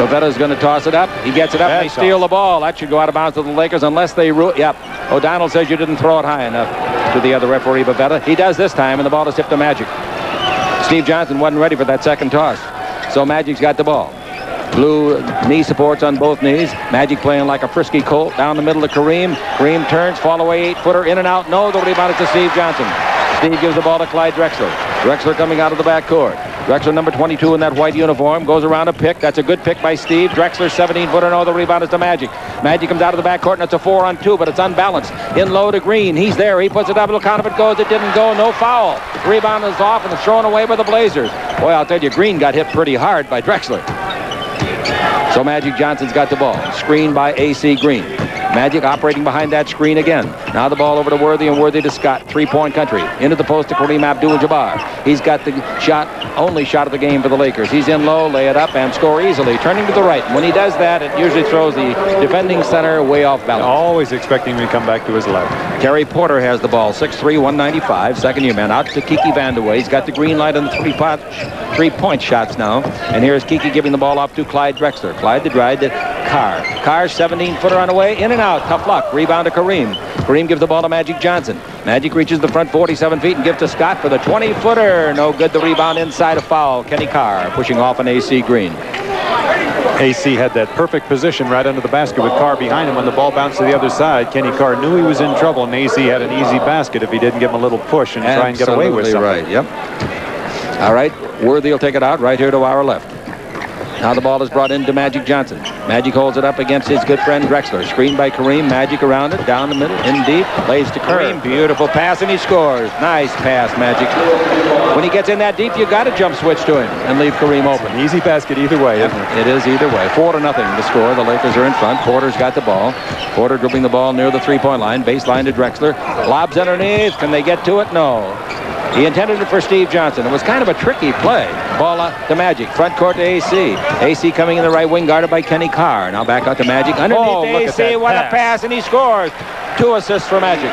Pavetta's going to toss it up. He gets it up and they steal the ball. That should go out of bounds to the Lakers unless they Yep. O'Donnell says you didn't throw it high enough to the other referee, Pavetta. He does this time, and the ball is tipped to Magic. Steve Johnson wasn't ready for that second toss. So Magic's got the ball. Blue knee supports on both knees. Magic playing like a frisky colt down the middle of Kareem. Kareem turns, fall away, 8-footer, in and out. No, the rebound is to Steve Johnson. Steve gives the ball to Clyde Drexler. Drexler coming out of the backcourt. Drexler, number 22 in that white uniform, goes around a pick. That's a good pick by Steve. Drexler, 17-footer. No, the rebound is to Magic. Magic comes out of the backcourt, and it's a 4-on-2, but it's unbalanced. In low to Green. He's there. He puts it up. It'll count if it goes. It didn't go. No foul. Rebound is off, and it's thrown away by the Blazers. Boy, I'll tell you, Green got hit pretty hard by Drexler. So Magic Johnson's got the ball. Screened by A.C. Green. Magic operating behind that screen again. Now the ball over to Worthy, and Worthy to Scott. Three-point country. Into the post to Kareem Abdul-Jabbar. He's got the shot, only shot of the game for the Lakers. He's in low, lay it up, and score easily. Turning to the right. When he does that, it usually throws the defending center way off balance. Always expecting him to come back to his left. Terry Porter has the ball. 6'3", 195. Second-year man. Out to Kiki Vandeweghe. He's got the green light on the three-point shots now. And here's Kiki giving the ball off to Clyde Drexler. Clyde to drive to Carr. Carr, 17-footer on the way. In and out. Tough luck. Rebound to Kareem. Kareem gives the ball to Magic Johnson. Magic reaches the front 47 feet and gives to Scott for the 20-footer. No good. The rebound inside, a foul. Kenny Carr pushing off an A.C. Green. AC had that perfect position right under the basket with Carr behind him. When the ball bounced to the other side, Kenny Carr knew he was in trouble, and AC had an easy basket if he didn't give him a little push and try and get away with something. Right, yep. All right, Worthy will take it out right here to our left. Now the ball is brought into Magic Johnson. Magic holds it up against his good friend Drexler. Screened by Kareem. Magic around it. Down the middle. In deep. Plays to Kareem. Beautiful pass, and he scores. Nice pass, Magic. When he gets in that deep, you got to jump switch to him and leave Kareem open. Easy basket either way, isn't it? It is either way. 4-0 the score. The Lakers are in front. Porter's got the ball. Porter dribbling the ball near the three-point line. Baseline to Drexler. Lobs underneath. Can they get to it? No. He intended it for Steve Johnson. It was kind of a tricky play. Ball to Magic. Front court to AC. AC coming in the right wing, guarded by Kenny Carr. Now back out to Magic. Underneath AC. What a pass, and he scores. 2 assists for Magic.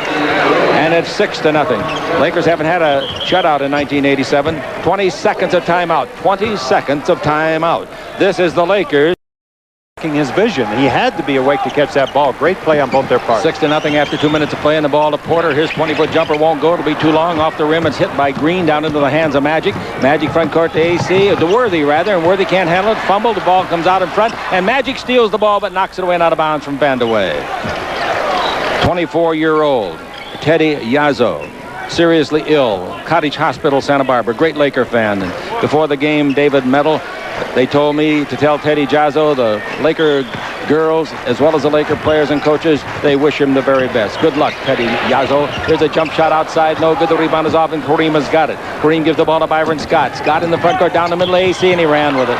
And it's 6-0. Lakers haven't had a shutout in 1987. 20 seconds of timeout. 20 seconds of timeout. This is the Lakers. His vision. He had to be awake to catch that ball. Great play on both their parts. 6-0 after 2 minutes of play, and the ball to Porter. His 20-foot jumper won't go. It'll be too long. Off the rim. It's hit by Green down into the hands of Magic. Magic front court to AC. To Worthy, rather, and Worthy can't handle it. Fumble. The ball comes out in front, and Magic steals the ball but knocks it away and out of bounds from Vandeweghe. 24-year-old Teddy Yazoo. Seriously ill. Cottage Hospital, Santa Barbara. Great Laker fan. And before the game, David Medal, they told me to tell Teddy Yazoo, the Laker girls, as well as the Laker players and coaches, they wish him the very best. Good luck, Teddy Yazoo. Here's a jump shot outside. No good. The rebound is off, and Kareem has got it. Kareem gives the ball to Byron Scott. Scott in the front court, down the middle of AC, and he ran with it.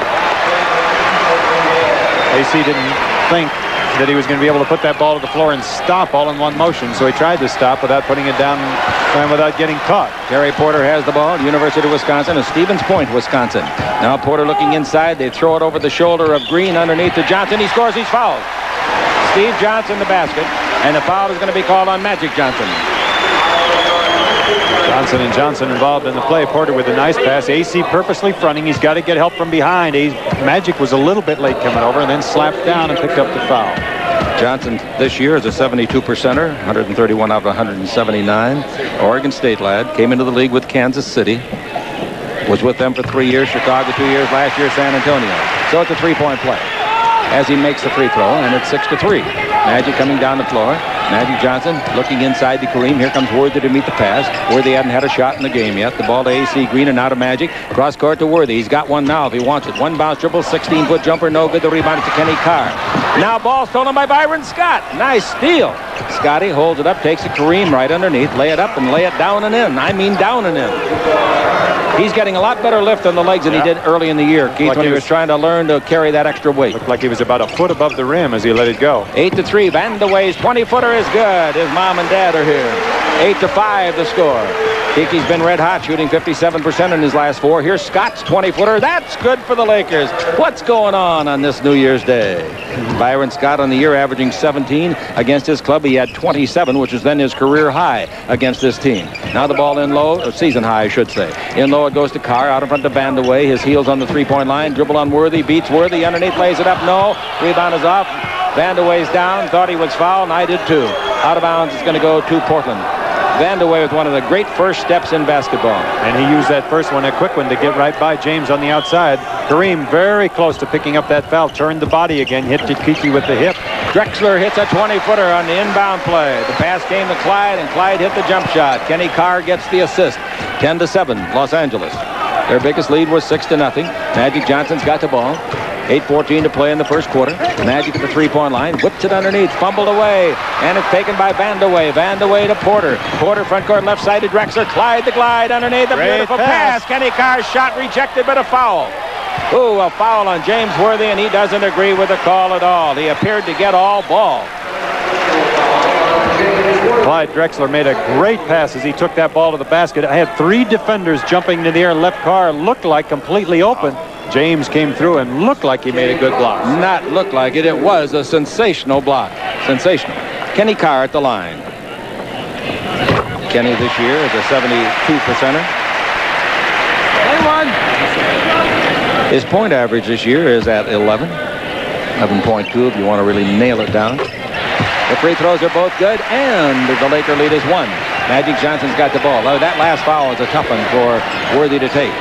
AC didn't think that he was going to be able to put that ball to the floor and stop all in one motion, so he tried to stop without putting it down and without getting caught. Terry Porter has the ball. University of Wisconsin and Stevens Point, Wisconsin. Now Porter looking inside. They throw it over the shoulder of Green underneath to Johnson. He scores. He's fouled. Steve Johnson the basket, and the foul is going to be called on Magic Johnson. Johnson and Johnson involved in the play. Porter with a nice pass. AC purposely fronting. He's got to get help from behind. Magic was a little bit late coming over and then slapped down and picked up the foul. Johnson this year is a 72%er, 131 out of 179. Oregon State lad. Came into the league with Kansas City. Was with them for 3 years. Chicago 2 years. Last year San Antonio. So it's a three-point play as he makes the free throw, and it's 6-3. Magic coming down the floor. Magic Johnson looking inside to Kareem. Here comes Worthy to meet the pass. Worthy hadn't had a shot in the game yet. The ball to AC Green and now to Magic. Cross court to Worthy. He's got one now if he wants it. One bounce dribble, 16-foot jumper, no good. The rebound to Kenny Carr. Now ball stolen by Byron Scott. Nice steal. Scotty holds it up, takes it Kareem right underneath. Lay it up and lay it down and in. I mean down and in. He's getting a lot better lift on the legs than he did early in the year, Keith, when he was trying to learn to carry that extra weight. Looked like he was about a foot above the rim as he let it go. 8-3. Vandeweghe's 20-footer is good. His mom and dad are here. 8-5 the score. Kiki's been red hot, shooting 57% in his last 4. Here's Scott's 20-footer. That's good for the Lakers. What's going on this New Year's Day? Byron Scott on the year averaging 17. Against his club, he had 27, which is then his career high against this team. Now the ball in low, or season high, I should say. In low, it goes to Carr, out in front to Vandeweghe. His heels on the three-point line. Dribble on Worthy, beats Worthy. Underneath, lays it up. No. Rebound is off. Vandeweghe's down. Thought he was fouled, and I did too. Out of bounds, it's going to go to Portland. Vandeweghe with one of the great first steps in basketball. And he used that first one, a quick one, to get right by James on the outside. Kareem very close to picking up that foul. Turned the body again, hit Kiki with the hip. Drexler hits a 20-footer on the inbound play. The pass came to Clyde, and Clyde hit the jump shot. Kenny Carr gets the assist. 10-7, Los Angeles. Their biggest lead was 6-0. Magic Johnson's got the ball. 8:14 to play in the first quarter. Magic at the three-point line. Whips it underneath. Fumbled away. And it's taken by Vandeweghe. Vandeweghe to Porter. Porter front court left side to Drexler. Clyde the glide underneath. A beautiful pass. Kenny Carr's shot rejected, but a foul. Ooh, a foul on James Worthy, and he doesn't agree with the call at all. He appeared to get all ball. Clyde Drexler made a great pass as he took that ball to the basket. I had 3 defenders jumping into the air. Left Carr looked like completely open. James came through and looked like he made a good block. Not looked like it. It was a sensational block. Sensational. Kenny Carr at the line. Kenny this year is a 72%er. His point average this year is at 11.2 if you want to really nail it down. The free throws are both good, and the Laker lead is 1. Magic Johnson's got the ball. That last foul is a tough one for Worthy to take.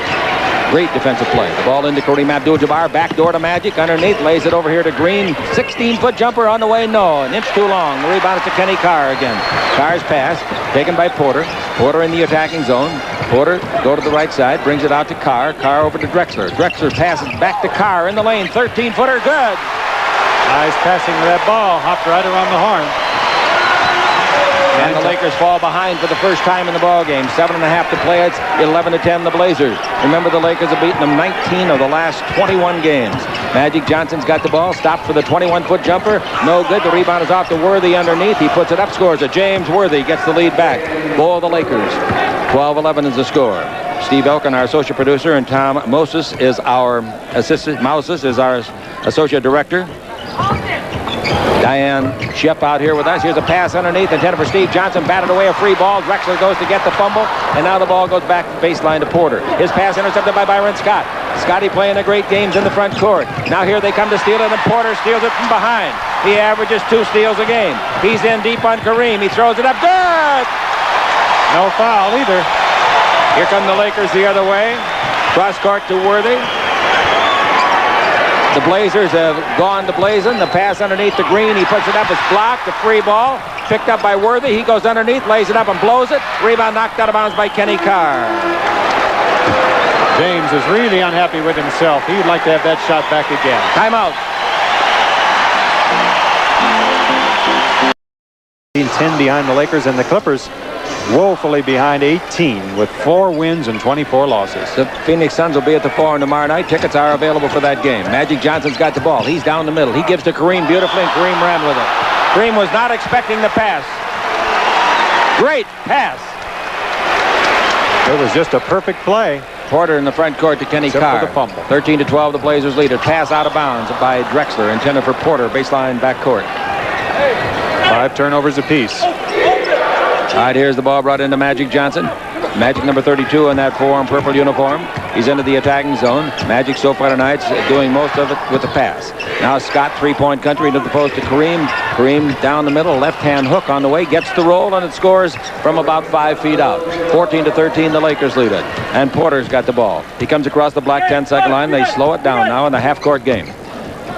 Great defensive play. The ball into Kareem Abdul-Jabbar. Backdoor to Magic. Underneath. Lays it over here to Green. 16-foot jumper on the way. No. An inch too long. The rebound is to Kenny Carr again. Carr's pass. Taken by Porter. Porter in the attacking zone. Porter go to the right side. Brings it out to Carr. Carr over to Drexler. Drexler passes back to Carr in the lane. 13-footer. Good. Nice passing with that ball. Hopped right around the horn. And the Lakers fall behind for the first time in the ball game. 7.5 to play. It's 11-10 the Blazers. Remember, the Lakers have beaten them 19 of the last 21 games. Magic Johnson's got the ball. Stopped for the 21-foot jumper. No good. The rebound is off to Worthy underneath. He puts it up. Scores it. James Worthy gets the lead back. Goal of the Lakers. 12-11 is the score. Steve Elkin, our associate producer, and Tom Moses is our assistant. Moses is our associate director. Diane Shep out here with us. Here's a pass underneath, intended for Steve Johnson. Batted away a free ball. Drexler goes to get the fumble, and now the ball goes back baseline to Porter. His pass intercepted by Byron Scott. Scotty playing a great games in the front court. Now here they come to steal it, and Porter steals it from behind. He averages 2 steals a game. He's in deep on Kareem. He throws it up. Good! No foul either. Here come the Lakers the other way. Cross court to Worthy. The Blazers have gone to blazing. The pass underneath to Green. He puts it up. It's blocked. The free ball picked up by Worthy. He goes underneath, lays it up, and blows it. Rebound knocked out of bounds by Kenny Carr. James is really unhappy with himself. He'd like to have that shot back again. Timeout. 10 behind the Lakers, and the Clippers woefully behind 18 with 4 wins and 24 losses. The Phoenix Suns will be at the Forum tomorrow night. Tickets are available for that game. Magic Johnson's got the ball. He's down the middle. He gives to Kareem beautifully, and Kareem ran with it. Kareem was not expecting the pass. Great pass. It was just a perfect play. Porter in the front court to Kenny Carr. For the fumble. 13-12, the Blazers lead. A pass out of bounds by Drexler, intended for Porter, baseline backcourt. 5 turnovers apiece. All right, here's the ball brought into Magic Johnson. Magic number 32 in that forearm purple uniform. He's into the attacking zone. Magic so far tonight doing most of it with the pass. Now Scott, three-point country, to the post to Kareem. Kareem down the middle, left-hand hook on the way, gets the roll, and it scores from about 5 feet out. 14-13, the Lakers lead it. And Porter's got the ball. He comes across the black 10-second line. They slow it down now in the half-court game.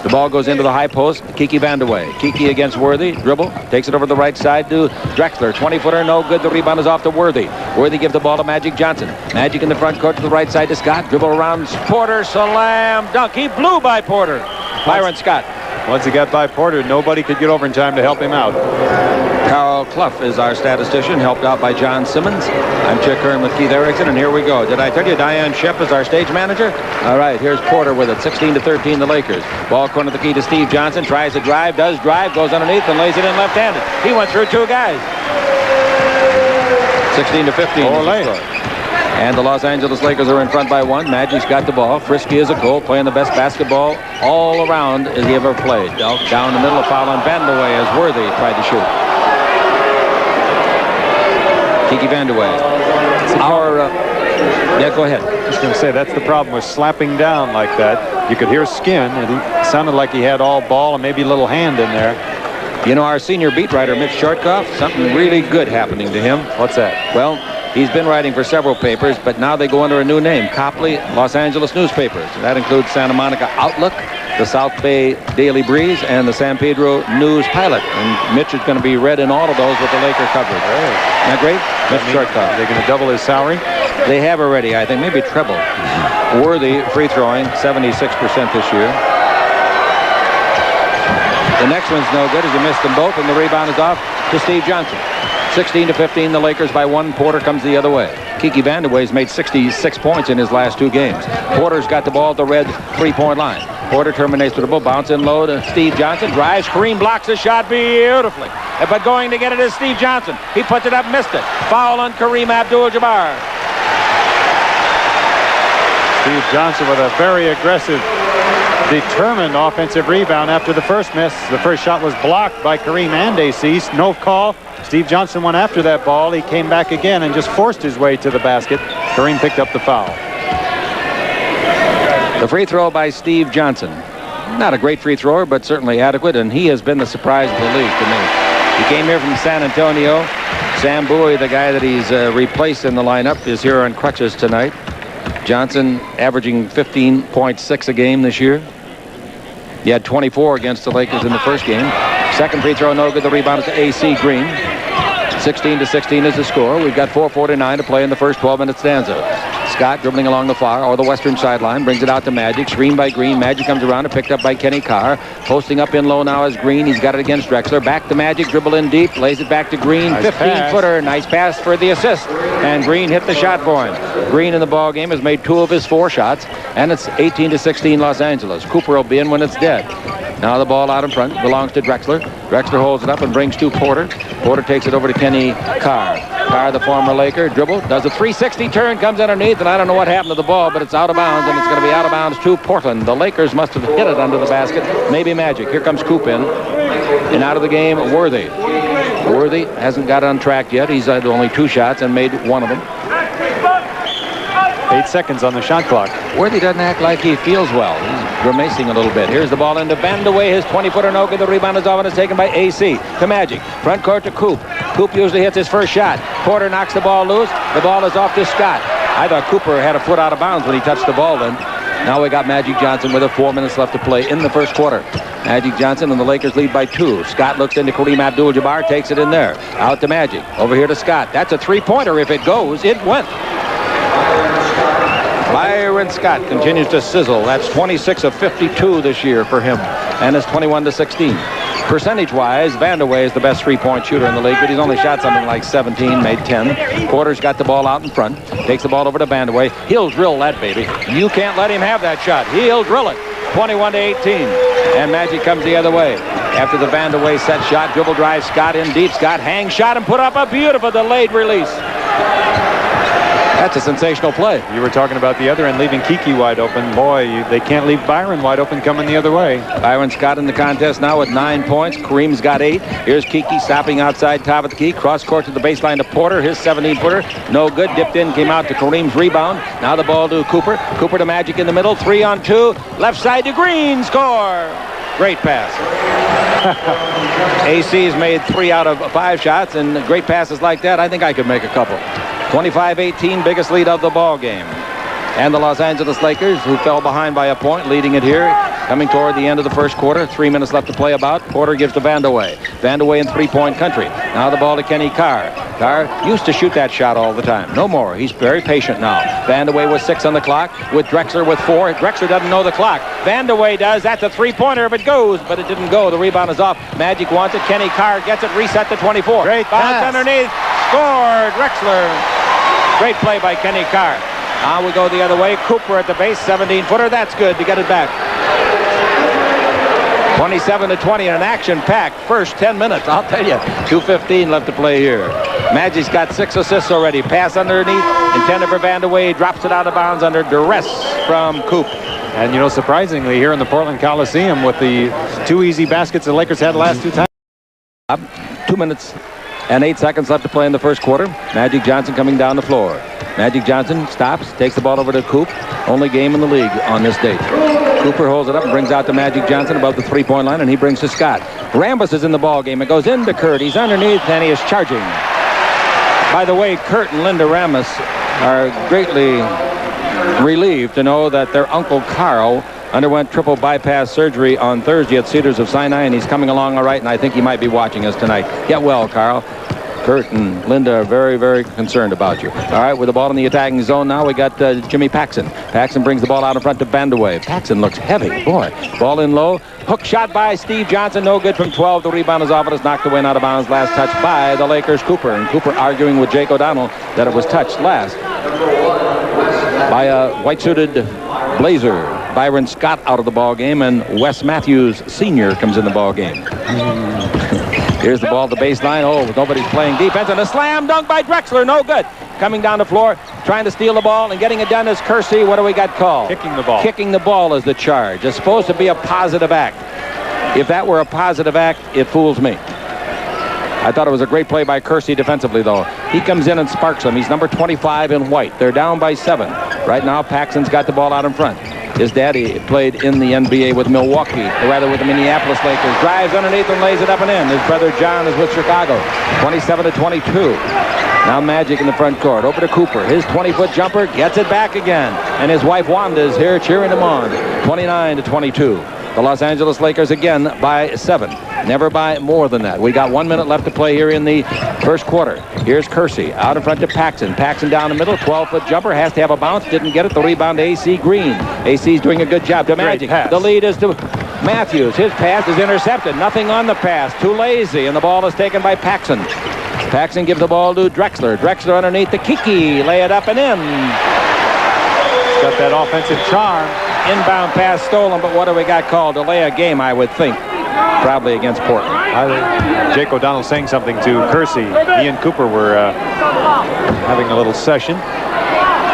The ball goes into the high post. Kiki Vandeweghe. Kiki against Worthy. Dribble. Takes it over the right side to Drexler. 20-footer. No good. The rebound is off to Worthy. Worthy gives the ball to Magic Johnson. Magic in the front court to the right side to Scott. Dribble around Porter. Slam dunk. He blew by Porter. Byron Scott. Once he got by Porter, nobody could get over in time to help him out. Carl Clough is our statistician, helped out by John Simmons. I'm Chick Hearn with Keith Erickson, and here we go. Did I tell you Diane Shep is our stage manager? All right, here's Porter with it. 16-13, the Lakers. Ball corner the key to Steve Johnson. Tries to drive, does drive, goes underneath, and lays it in left-handed. He went through 2 guys. 16-15. And the Los Angeles Lakers are in front by 1. Magic's got the ball. Frisky as a goal, playing the best basketball all around as he ever played. Down the middle, a foul on Vandeweghe as Worthy tried to shoot. Kiki Vandeweghe. Yeah, go ahead. I was going to say, that's the problem with slapping down like that. You could hear skin. It sounded like he had all ball and maybe a little hand in there. You know, our senior beat writer, Mitch Shortkoff, something really good happening to him. What's that? Well, he's been writing for several papers, but now they go under a new name, Copley Los Angeles newspapers. That includes Santa Monica Outlook, the South Bay Daily Breeze, and the San Pedro News Pilot. And Mitch is going to be read in all of those with the Laker coverage. Isn't that great? Mitch Shortkoff. Are they going to double his salary? They have already, I think, maybe treble. Worthy free throwing, 76% this year. The next one's no good as he missed them both, and the rebound is off to Steve Johnson. 16-15, the Lakers by 1. Porter comes the other way. Kiki Vandeweghe's made 66 points in his last 2 games. Porter's got the ball at the red 3-point line. Porter terminates the dribble, bounce in low to Steve Johnson, drives, Kareem blocks the shot beautifully. But going to get it is Steve Johnson. He puts it up, missed it. Foul on Kareem Abdul-Jabbar. Steve Johnson with a very aggressive, determined offensive rebound after the first miss. The first shot was blocked by Kareem and AC. No call. Steve Johnson went after that ball. He came back again and just forced his way to the basket. Kareem picked up the foul. The free throw by Steve Johnson. Not a great free thrower, but certainly adequate, and he has been the surprise of the league to me. He came here from San Antonio. Sam Bowie, the guy that he's replaced in the lineup, is here on crutches tonight. Johnson averaging 15.6 a game this year. He had 24 against the Lakers in the first game. Second free throw, no good. The rebound is to AC Green. 16-16 is the score. We've got 4:49 to play in the first 12-minute stanza. Scott dribbling along the far or the western sideline, brings it out to Magic. Screen by Green. Magic comes around and picked up by Kenny Carr. Posting up in low now is Green. He's got it against Drexler. Back to Magic, dribble in deep, lays it back to Green. 15-footer, nice pass for the assist. And Green hit the shot for him. Green in the ball game has made 2 of his 4 shots, and it's 18-16 Los Angeles. Cooper will be in when it's dead. Now the ball out in front belongs to Drexler. Drexler holds it up and brings to Porter. Porter takes it over to Kenny Carr. Carr, the former Laker, dribble, does a 360 turn, comes underneath, and I don't know what happened to the ball, but it's out of bounds, and it's going to be out of bounds to Portland. The Lakers must have hit it under the basket. Maybe Magic. Here comes Coop in. And out of the game, Worthy. Worthy hasn't got on track yet. He's had only 2 shots and made 1 of them. 8 seconds on the shot clock. Worthy doesn't act like he feels well. He's grimacing a little bit. Here's the ball into Vandeweghe. His 20-footer no good. The rebound is off and is taken by AC to Magic. Front court to Coop. Coop usually hits his first shot. Porter knocks the ball loose. The ball is off to Scott. I thought Cooper had a foot out of bounds when he touched the ball then. Now we got Magic Johnson with 4 minutes left to play in the first quarter. Magic Johnson and the Lakers lead by 2. Scott looks into Kareem Abdul-Jabbar, takes it in there. Out to Magic. Over here to Scott. That's a 3-pointer. If it goes, it went. Byron Scott continues to sizzle. That's 26 of 52 this year for him. And it's 21-16. Percentage-wise, Vandeweghe is the best 3-point shooter in the league, but he's only shot something like 17, made 10. Porter's got the ball out in front. Takes the ball over to Vandeweghe. He'll drill that baby. You can't let him have that shot. He'll drill it. 21-18. And Magic comes the other way. After the Vandeweghe set shot, dribble drive, Scott in deep. Scott hang shot and put up a beautiful delayed release. That's a sensational play. You were talking about the other end, leaving Kiki wide open. Boy, they can't leave Byron wide open coming the other way. Byron Scott in the contest now with 9 points. Kareem's got 8. Here's Kiki stopping outside top of the key. Cross court to the baseline to Porter. His 17-footer. No good. Dipped in, came out to Kareem's rebound. Now the ball to Cooper. Cooper to Magic in the middle. 3-on-2. Left side to Green. Score. Great pass. AC's made 3 out of 5 shots, and great passes like that, I think I could make a couple. 25-18, biggest lead of the ball game. And the Los Angeles Lakers, who fell behind by a point, leading it here, coming toward the end of the first quarter. 3 minutes left to play about. Porter gives to Vandeweghe. Vandeweghe in 3-point country. Now the ball to Kenny Carr. Carr used to shoot that shot all the time. No more. He's very patient now. Vandeweghe with 6 on the clock, with Drexler with 4. Drexler doesn't know the clock. Vandeweghe does. That's a 3-pointer if it goes, but it didn't go. The rebound is off. Magic wants it. Kenny Carr gets it. Reset to 24. Great pass. Bounce underneath. Score. Drexler. Great play by Kenny Carr. Now we go the other way. Cooper at the base, 17-footer. That's good to get it back. 27-20 in an action-packed first 10 minutes. I'll tell you, 2:15 left to play here. Magic's got 6 assists already. Pass underneath, intended for Vandeweghe. Drops it out of bounds under duress from Coop. And, you know, surprisingly, here in the Portland Coliseum, with the 2 easy baskets the Lakers had the last 2 times. 2 minutes and 8 seconds left to play in the first quarter. Magic Johnson coming down the floor. Magic Johnson stops, takes the ball over to Coop. Only game in the league on this date. Cooper holds it up and brings out to Magic Johnson above the three-point line, and he brings to Scott. Rambis is in the ball game. It goes into Kurt. He's underneath, and he is charging. By the way, Kurt and Linda Rambis are greatly relieved to know that their uncle Carl underwent triple bypass surgery on Thursday at Cedars of Sinai, and he's coming along all right, and I think he might be watching us tonight. Get well, Carl. Kurt and Linda are very, very concerned about you. All right, with the ball in the attacking zone now, we got Jimmy Paxson. Paxson brings the ball out in front to Vandeweghe. Paxson looks heavy. Boy, ball in low. Hook shot by Steve Johnson. No good from 12. The rebound is off. It is knocked away and out of bounds. Last touch by the Lakers, Cooper. And Cooper arguing with Jake O'Donnell that it was touched last by a white-suited Blazer. Byron Scott out of the ball game, and Wes Matthews Sr. comes in the ball game. Here's the ball at the baseline. Oh, nobody's playing defense, and a slam dunk by Drexler. No good. Coming down the floor, trying to steal the ball and getting it done is Kersey. What do we got called? Kicking the ball. Kicking the ball is the charge. It's supposed to be a positive act. If that were a positive act, it fools me. I thought it was a great play by Kersey defensively, though. He comes in and sparks them. He's number 25 in white. They're down by 7. Right now, Paxson's got the ball out in front. His daddy played in the NBA with Milwaukee, or rather with the Minneapolis Lakers. Drives underneath and lays it up and in. His brother John is with Chicago. 27-22. Now Magic in the front court. Over to Cooper. His 20-foot jumper gets it back again. And his wife Wanda is here cheering him on. 29-22. The Los Angeles Lakers again by 7. Never by more than that. We got 1 minute left to play here in the first quarter. Here's Kersey out in front to Paxson. Paxson down the middle. 12-foot jumper. Has to have a bounce. Didn't get it. The rebound to A.C. Green. A.C.'s doing a good job to Magic. The lead is to Matthews. His pass is intercepted. Nothing on the pass. Too lazy. And the ball is taken by Paxson. Paxson gives the ball to Drexler. Drexler underneath the Kiki. Lay it up and in. He's got that offensive charm. Inbound pass stolen, but what do we got called? Delay a game, I would think. Probably against Portland. Jake O'Donnell saying something to Kersey. He and Cooper were having a little session.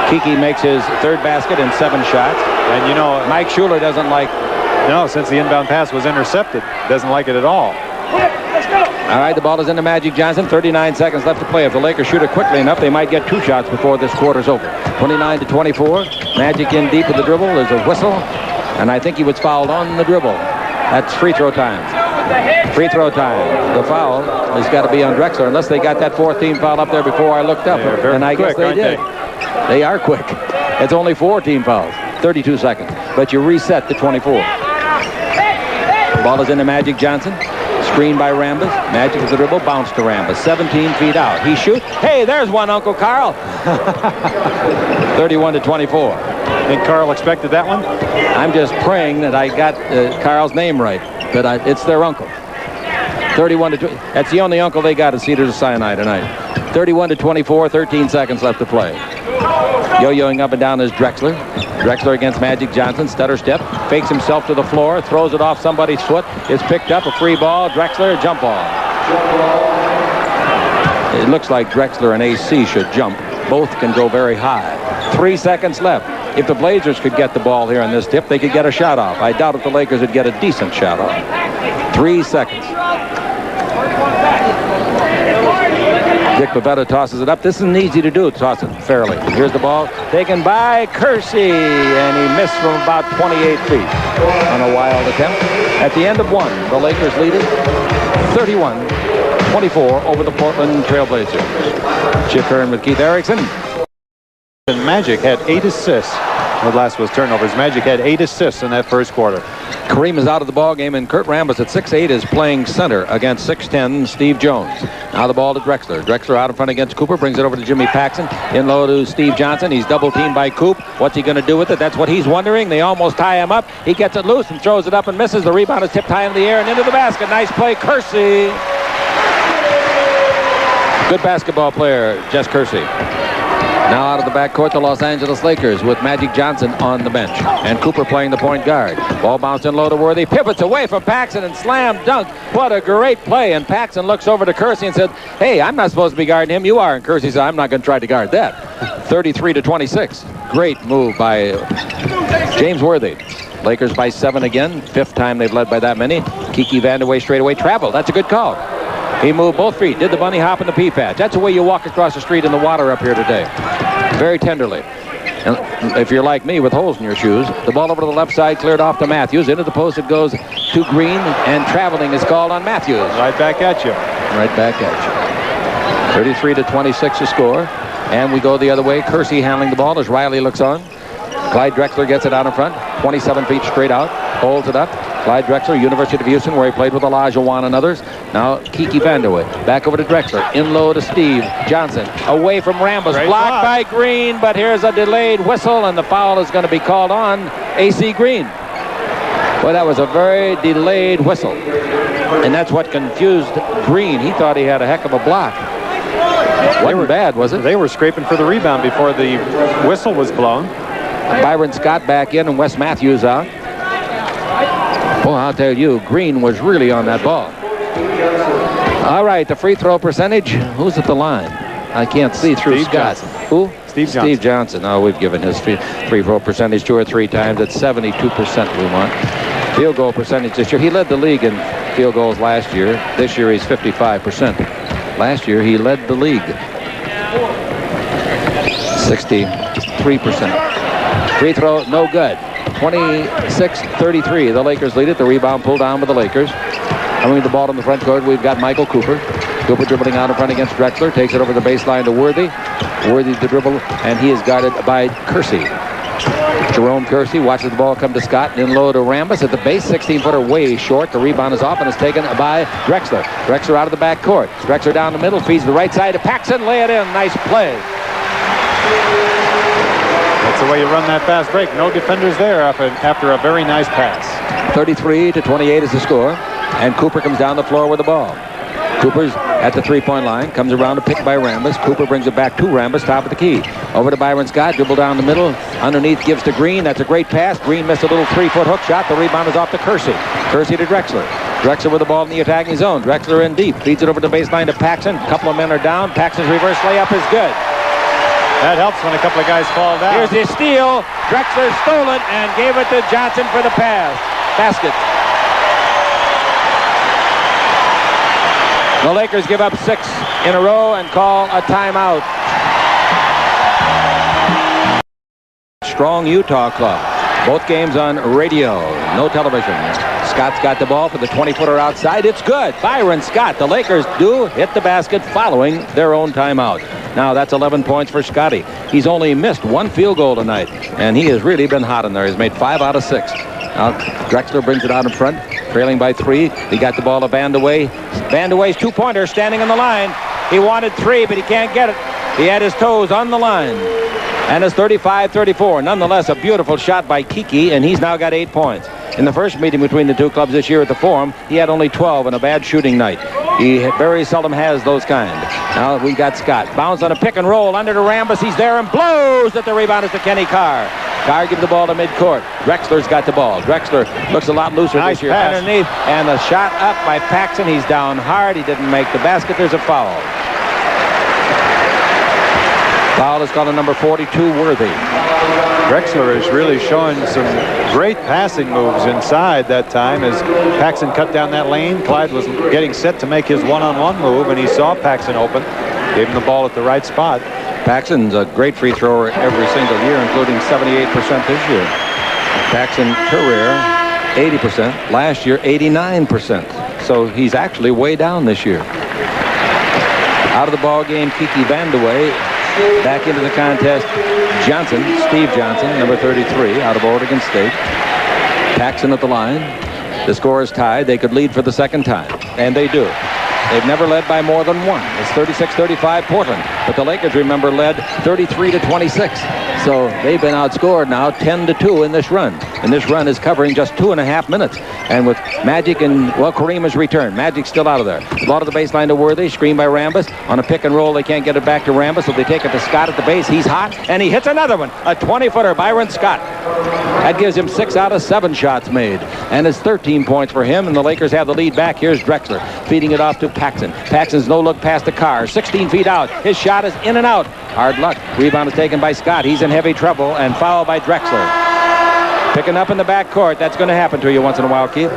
Kiki makes his 3rd basket in 7 shots. And, you know, Mike Schuler doesn't like... No, since the inbound pass was intercepted, doesn't like it at all. All right, the ball is into Magic Johnson. 39 seconds left to play. If the Lakers shoot it quickly enough, they might get 2 shots before this quarter's over. 29-24. Magic in deep with the dribble. There's a whistle, and I think he was fouled on the dribble. That's free throw time. Free throw time. The foul has got to be on Drexler, unless they got that 4th team foul up there before I looked up. And I guess they did. They are quick. It's only 4 team fouls. 32 seconds. But you reset to 24. The ball is into Magic Johnson. Screened by Rambis. Magic with the dribble. Bounce to Rambis. 17 feet out. He shoots. Hey, there's one, Uncle Carl. 31-24. Think Carl expected that one? I'm just praying that I got Carl's name right. That it's their uncle. 31-20. That's the only uncle they got at Cedars of Sinai tonight. 31-24. 13 seconds left to play. Yo-yoing up and down is Drexler. Drexler against Magic Johnson. Stutter step. Fakes himself to the floor. Throws it off somebody's foot. It's picked up. A free ball. Drexler, jump ball. It looks like Drexler and AC should jump. Both can go very high. 3 seconds left. If the Blazers could get the ball here on this tip, they could get a shot off. I doubt if the Lakers would get a decent shot off. 3 seconds. Dick Bavetta tosses it up. This isn't easy to do. Toss it fairly. Here's the ball taken by Kersey, and he missed from about 28 feet on a wild attempt. At the end of 1, the Lakers lead it 31-24 over the Portland Trailblazers. Chip Hearn with Keith Erickson. And Magic had 8 assists. The last was turnovers. Magic had 8 assists in that first quarter. Kareem is out of the ball game, and Kurt Rambis at 6'8" is playing center against 6'10" Steve Jones. Now the ball to Drexler. Drexler out in front against Cooper, brings it over to Jimmy Paxson. In low to Steve Johnson. He's double teamed by Coop. What's he going to do with it? That's what he's wondering. They almost tie him up. He gets it loose and throws it up and misses. The rebound is tipped high in the air and into the basket. Nice play, Kersey. Good basketball player, Jess Kersey. Now out of the backcourt, the Los Angeles Lakers with Magic Johnson on the bench. And Cooper playing the point guard. Ball bounced in low to Worthy. Pivots away from Paxson and slam dunk. What a great play. And Paxson looks over to Kersey and said, hey, I'm not supposed to be guarding him. You are. And Kersey said, I'm not going to try to guard that. 33-26. Great move by James Worthy. Lakers by 7 again. 5th time they've led by that many. Kiki Vandeweghe straight away traveled. That's a good call. He moved both feet, did the bunny hop and the pea patch. That's the way you walk across the street in the water up here today. Very tenderly. And if you're like me with holes in your shoes, the ball over to the left side cleared off to Matthews. Into the post it goes to Green, and traveling is called on Matthews. Right back at you. Right back at you. 33-26 to score. And we go the other way. Kersey handling the ball as Riley looks on. Clyde Drexler gets it out in front. 27 feet straight out. Holds it up. Clyde Drexler, University of Houston, where he played with Elijah Wan and others. Now Kiki Vandeweghe. Back over to Drexler. In low to Steve Johnson. Away from Rambus. Blocked by Green, but here's a delayed whistle, and the foul is going to be called on A.C. Green. Well, that was a very delayed whistle. And that's what confused Green. He thought he had a heck of a block. Wasn't bad, was it? They were scraping for the rebound before the whistle was blown. Byron Scott back in and Wes Matthews out. Well, I'll tell you, Green was really on that ball. All right, the free throw percentage. Who's at the line? I can't see through Steve Scott. Johnson. Who? Steve Johnson. Steve Johnson. Oh, we've given his free throw percentage 2 or 3 times. It's 72% we want. Field goal percentage this year. He led the league in field goals last year. This year he's 55%. Last year he led the league. 63%. Free throw, no good. 26-33. The Lakers lead it. The rebound pulled down by the Lakers. Coming the ball in the front court, we've got Michael Cooper. Cooper dribbling out in front against Drexler. Takes it over the baseline to Worthy. Worthy to dribble, and he is guarded by Kersey. Jerome Kersey watches the ball come to Scott. In low to Rambus at the base. 16-footer way short. The rebound is off and is taken by Drexler. Drexler out of the back court. Drexler down the middle. Feeds the right side to Paxson. Lay it in. Nice play. That's the way you run that fast break. No defenders there after a very nice pass. 33-28 is the score. And Cooper comes down the floor with the ball. Cooper's at the three-point line. Comes around to pick by Rambus. Cooper brings it back to Rambus, top of the key. Over to Byron Scott. Dribble down the middle. Underneath gives to Green. That's a great pass. Green missed a little 3-foot hook shot. The rebound is off to Kersey. Kersey to Drexler. Drexler with the ball in the attacking zone. Drexler in deep. Feeds it over the baseline to Paxson. A couple of men are down. Paxson's reverse layup is good. That helps when a couple of guys fall down. Here's his steal. Drexler stole it and gave it to Johnson for the pass. Basket. The Lakers give up 6 in a row and call a timeout. Strong Utah club. Both games on radio. No television. Scott's got the ball for the 20-footer outside. It's good. Byron Scott. The Lakers do hit the basket following their own timeout. Now that's 11 points for Scotty. He's only missed 1 field goal tonight, and he has really been hot in there. He's made 5 out of 6. Now Drexler brings it out in front, trailing by 3. He got the ball to Vandeweghe. Vandeweghe's 2-pointer standing on the line. He wanted 3, but he can't get it. He had his toes on the line. And it's 35-34. Nonetheless, a beautiful shot by Kiki, and he's now got 8 points. In the first meeting between the two clubs this year at the Forum, he had only 12 and a bad shooting night. He very seldom has those kind. Now we got Scott. Bounce on a pick and roll under to Rambus. He's there and blows at the rebound. Is to Kenny Carr. Carr gives the ball to midcourt. Drexler's got the ball. Drexler looks a lot looser nice this year. Pass. Underneath. And the shot up by Paxson. He's down hard. He didn't make the basket. There's a foul. Foul is called on number 42, Worthy. Drexler is really showing some great passing moves inside that time as Paxson cut down that lane. Clyde was getting set to make his one-on-one move, and he saw Paxson open. Gave him the ball at the right spot. Paxson's a great free thrower every single year, including 78% this year. Paxson career 80%. Last year 89%. So he's actually way down this year. Out of the ball game, Kiki Vandeweghe. Back into the contest, Johnson, Steve Johnson, number 33, out of Oregon State. Paxson at the line. The score is tied. They could lead for the second time, and they do. They've never led by more than 1. It's 36-35 Portland, but the Lakers, remember, led 33-26. So they've been outscored now 10-2 in this run. in this run is covering just 2.5 minutes. And with Magic and, well, Kareem has returned. Magic's still out of there. Ball to the baseline to Worthy. Screen by Rambis. On a pick and roll, they can't get it back to Rambis, so they take it to Scott at the base. He's hot, and he hits another one. A 20-footer, Byron Scott. That gives him 6 out of 7 shots made. And it's 13 points for him, and the Lakers have the lead back. Here's Drexler feeding it off to Paxson. Paxson's no look past the car. 16 feet out. His shot is in and out. Hard luck. Rebound is taken by Scott. He's in heavy trouble, and foul by Drexler. Picking up in the backcourt. That's going to happen to you once in a while, Keith.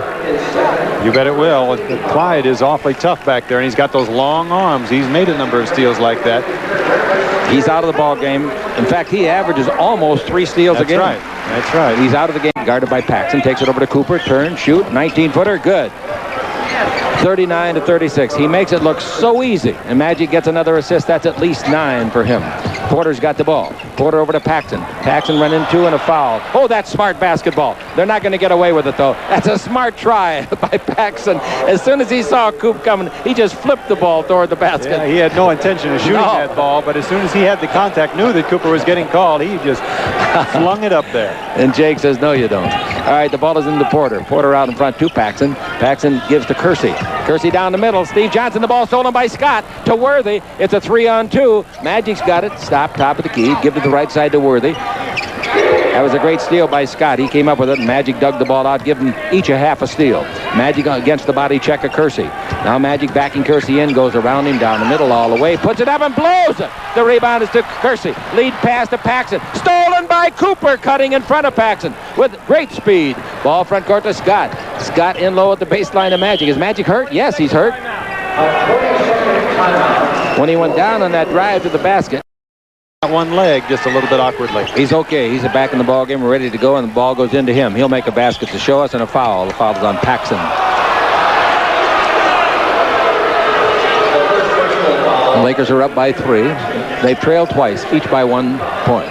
You bet it will. Clyde is awfully tough back there, and he's got those long arms. He's made a number of steals like that. He's out of the ball game. In fact, he averages almost 3 steals a game. That's right. That's right. He's out of the game. Guarded by Paxson. Takes it over to Cooper. Turn, shoot. 19-footer. Good. 39-36. He makes it look so easy. And Magic gets another assist. That's at least 9 for him. Porter's got the ball. Porter over to Paxson. Paxson run into and a foul. Oh, that's smart basketball. They're not going to get away with it, though. That's a smart try by Paxson. As soon as he saw Coop coming, he just flipped the ball toward the basket. Yeah, he had no intention of shooting that ball, but as soon as he had the contact, knew that Cooper was getting called, he just flung it up there. And Jake says, no, you don't. All right, the ball is into Porter. Porter out in front to Paxson. Paxson gives to Kersey. Kersey down the middle. Steve Johnson, the ball stolen by Scott to Worthy. It's a 3-on-2. Magic's got it. Stop, top of the key. Give to the right side to Worthy. That was a great steal by Scott. He came up with it, and Magic dug the ball out, giving each a half a steal. Magic against the body check of Kersey. Now Magic backing Kersey in, goes around him down the middle all the way, puts it up and blows it. The rebound is to Kersey. Lead pass to Paxson. Stolen by Cooper, cutting in front of Paxson with great speed. Ball front court to Scott. Scott in low at the baseline of Magic. Is Magic hurt? Yes, he's hurt. When he went down on that drive to the basket, one leg just a little bit awkwardly. He's okay. He's back in the ball game. We're ready to go, and the ball goes into him. He'll make a basket to show us, and a foul. The foul is on Paxson. The Lakers are up by 3. They've trailed twice, each by 1 point.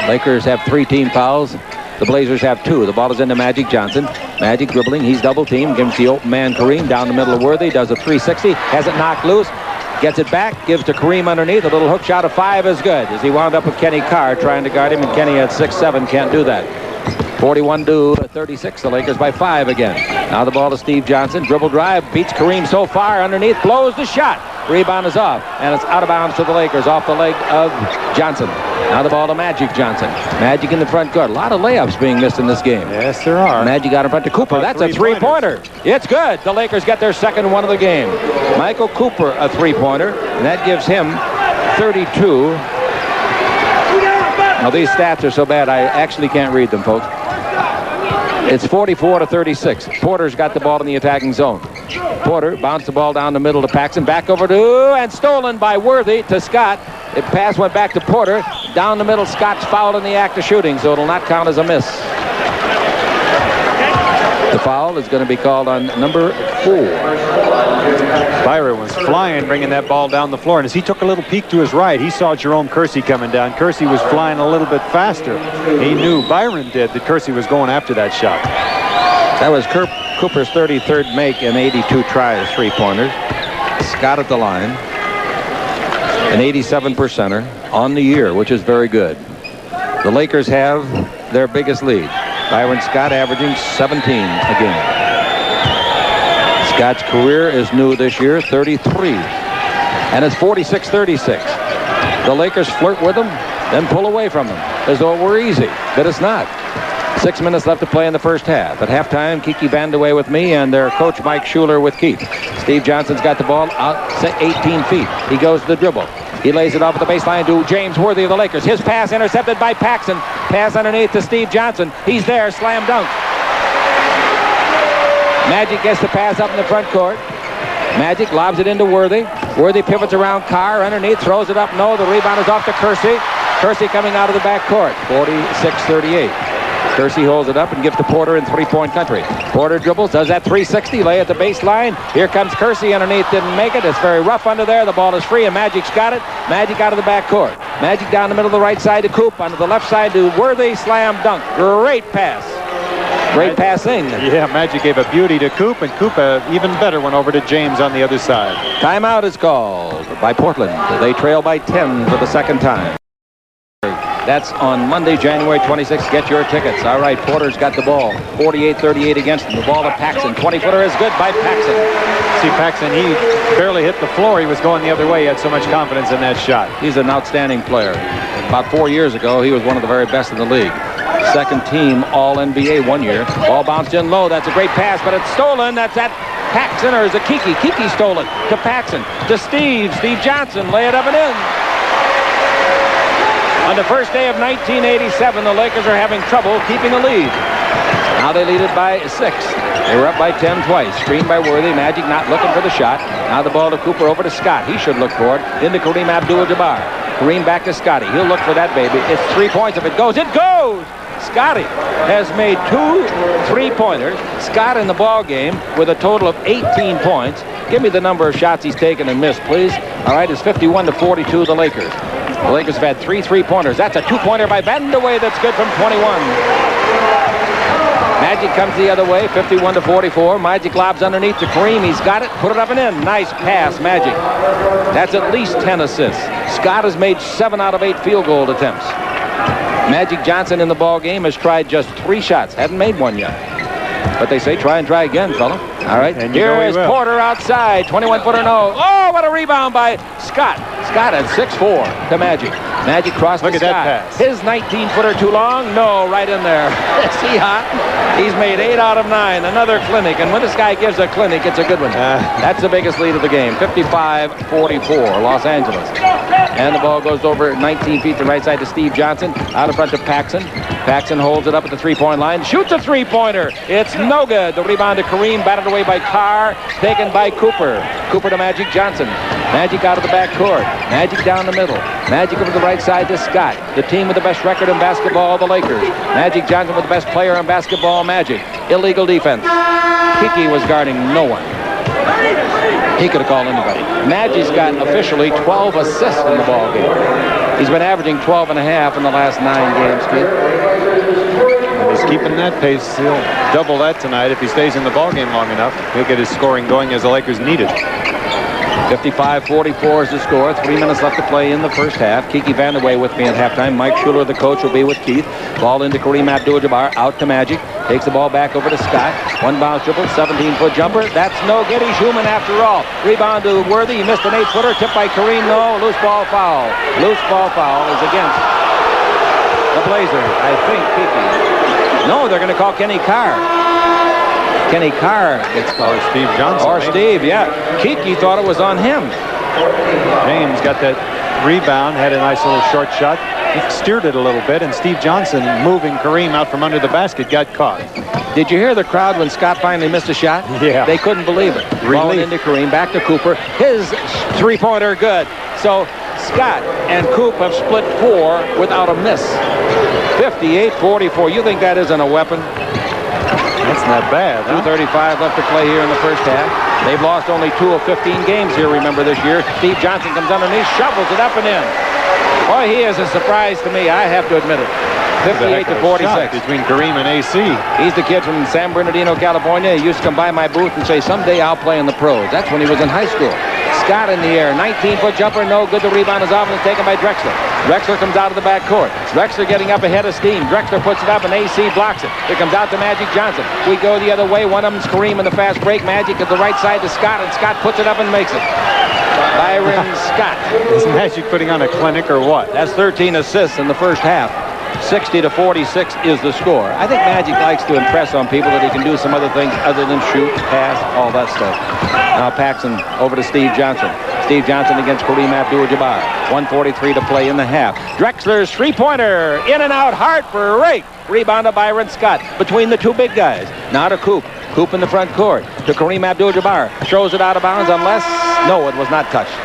Lakers have 3 team fouls. The Blazers have 2. The ball is into Magic Johnson. Magic dribbling. He's double teamed. Gives the open man Kareem down the middle of Worthy. Does a 360. Has it knocked loose. Gets it back, gives to Kareem underneath. A little hook shot of 5 is good, as he wound up with Kenny Carr trying to guard him, and Kenny at 6'7" can't do that. 41-36, the Lakers by 5 again. Now the ball to Steve Johnson. Dribble drive, beats Kareem so far underneath, blows the shot. Rebound is off, and it's out of bounds to the Lakers, off the leg of Johnson. Now the ball to Magic Johnson. Magic in the front court. A lot of layups being missed in this game. Yes, there are. Magic out in front to Cooper. That's a 3-pointer. It's good. The Lakers get their second one of the game. Michael Cooper, a 3-pointer, and that gives him 32. Now these stats are so bad I actually can't read them, folks. It's 44-36. Porter's got the ball in the attacking zone. Porter bounced the ball down the middle to Paxson. Back over to, and stolen by Worthy to Scott. The pass went back to Porter. Down the middle, Scott's fouled in the act of shooting, so it'll not count as a miss. The foul is going to be called on number 4. Byron was flying, bringing that ball down the floor, and as he took a little peek to his right, he saw Jerome Kersey coming down. Kersey was flying a little bit faster. He knew, Byron did, that Kersey was going after that shot. That was Cooper's 33rd make and 82 tries, 3-pointers. Scott at the line. An 87%er on the year, which is very good. The Lakers have their biggest lead. Byron Scott averaging 17 a game. Scott's career is new this year, 33. And it's 46-36. The Lakers flirt with them, then pull away from them, as though it were easy, but it's not. 6 minutes left to play in the first half. At halftime, Kiki Vandeweghe with me and their coach Mike Schuler with Keith. Steve Johnson's got the ball out 18 feet. He goes to the dribble. He lays it off at the baseline to James Worthy of the Lakers. His pass intercepted by Paxson. Pass underneath to Steve Johnson. He's there, slam dunk. Magic gets the pass up in the front court. Magic lobs it into Worthy. Worthy pivots around Carr underneath, throws it up. No, the rebound is off to Kersey. Kersey coming out of the back court. 46-38. Kersey holds it up and gives to Porter in three-point country. Porter dribbles, does that 360, lay at the baseline. Here comes Kersey underneath, didn't make it. It's very rough under there. The ball is free, and Magic's got it. Magic out of the back court. Magic down the middle of the right side to Coop. Onto the left side to Worthy, slam dunk. Great pass. Great passing. Yeah, Magic gave a beauty to Coop, and Coop even better went over to James on the other side. Timeout is called by Portland. They trail by 10 for the second time. That's on Monday, January 26th. Get your tickets. All right, Porter's got the ball. 48-38 against him. The ball to Paxson. 20-footer is good by Paxson. See, Paxson, he barely hit the floor. He was going the other way. He had so much confidence in that shot. He's an outstanding player. About 4 years ago, he was one of the very best in the league. Second team All-NBA 1 year. Ball bounced in low. That's a great pass, but it's stolen. That's at Paxson, or is it Kiki? Kiki stole it to Paxson. To Steve Johnson. Lay it up and in. On the first day of 1987, the Lakers are having trouble keeping the lead. Now they lead it by 6. They were up by 10 twice. Screened by Worthy. Magic not looking for the shot. Now the ball to Cooper over to Scott. He should look for it. Into Kareem Abdul-Jabbar. Kareem back to Scotty. He'll look for that baby. It's 3 points. If it goes, it goes! Scotty has made 2 3-pointers. Scott in the ball game with a total of 18 points. Give me the number of shots he's taken and missed, please. All right, it's 51-42, the Lakers. The Lakers have had 3 3-pointers. That's a 2-pointer by Vandeweghe that's good from 21. Magic comes the other way, 51-44. Magic lobs underneath to Kareem. He's got it. Put it up and in. Nice pass, Magic. That's at least 10 assists. Scott has made 7 out of 8 field goal attempts. Magic Johnson in the ball game has tried just 3 shots. Hadn't made 1 yet. But they say try and try again, fella. All right. And here is Porter outside. 21-footer no. Oh, what a rebound by Scott. Scott at 6'4" to Magic. Magic crossed Look to at Scott. that pass. His 19-footer too long? No, right in there. Is he hot? He's made 8 out of 9. Another clinic. And when this guy gives a clinic, it's a good one. That's the biggest lead of the game. 55-44, Los Angeles. And the ball goes over 19 feet to the right side to Steve Johnson. Out in front to Paxson. Paxson holds it up at the 3-point line. Shoots a 3-pointer. It's no good. The rebound to Kareem. Batted away by Carr. Taken by Cooper. Cooper to Magic Johnson. Magic out of the backcourt. Magic down the middle. Magic over the right side to Scott. The team with the best record in basketball, the Lakers. Magic Johnson with the best player in basketball, Magic. Illegal defense. Kiki was guarding no one. He could have called anybody. Magic's got officially 12 assists in the ball game. He's been averaging 12 and a half in the last 9 games, kid. And he's keeping that pace. He'll double that tonight if he stays in the ball game long enough. He'll get his scoring going as the Lakers need it. 55-44 is the score. 3 minutes left to play in the first half. Kiki Vandeweghe with me at halftime. Mike Schuler, the coach, will be with Keith. Ball into Kareem Abdul-Jabbar. Out to Magic. Takes the ball back over to Scott. 1 bounce dribble. 17-foot jumper. That's no good. He's human after all. Rebound to Worthy. He missed an 8-footer. Tipped by Kareem. No. Loose ball foul. Loose ball foul is against the Blazers. I think Kiki. No, they're going to call Kenny Carr. Kenny Carr gets called. Or Steve Johnson. Or Steve, yeah. Kiki thought it was on him. James got that rebound, had a nice little short shot. He steered it a little bit, and Steve Johnson, moving Kareem out from under the basket, got caught. Did you hear the crowd when Scott finally missed a shot? Yeah. They couldn't believe it. Rolling into Kareem, back to Cooper. His 3-pointer good. So Scott and Coop have split 4 without a miss. 58-44. You think that isn't a weapon? That's not bad, huh? 2:35 left to play here in the first half. They've lost only 2 of 15 games here, remember, this year. Steve Johnson comes underneath, shovels it up and in. Boy, he is a surprise to me, I have to admit it. 58-46. Between Kareem and AC. He's the kid from San Bernardino, California. He used to come by my booth and say, someday I'll play in the pros. That's when he was in high school. Scott in the air, 19-foot jumper, no good. The rebound is off and it's taken by Drexler. Drexler comes out of the backcourt. Drexler getting up ahead of steam. Drexler puts it up and AC blocks it. It comes out to Magic Johnson. We go the other way. One of them's Kareem in the fast break. Magic at the right side to Scott, and Scott puts it up and makes it. Byron Scott. Is Magic putting on a clinic or what? That's 13 assists in the first half. 60-46 is the score. I think Magic likes to impress on people that he can do some other things other than shoot, pass, all that stuff. Now Paxson over to Steve Johnson. Steve Johnson against Kareem Abdul-Jabbar. 1:43 to play in the half. Drexler's 3-pointer. In and out. Hard for Rake. Rebound to Byron Scott between the 2 big guys. Now to Coop. Coop in the front court. To Kareem Abdul-Jabbar. Throws it out of bounds unless... No, it was not touched.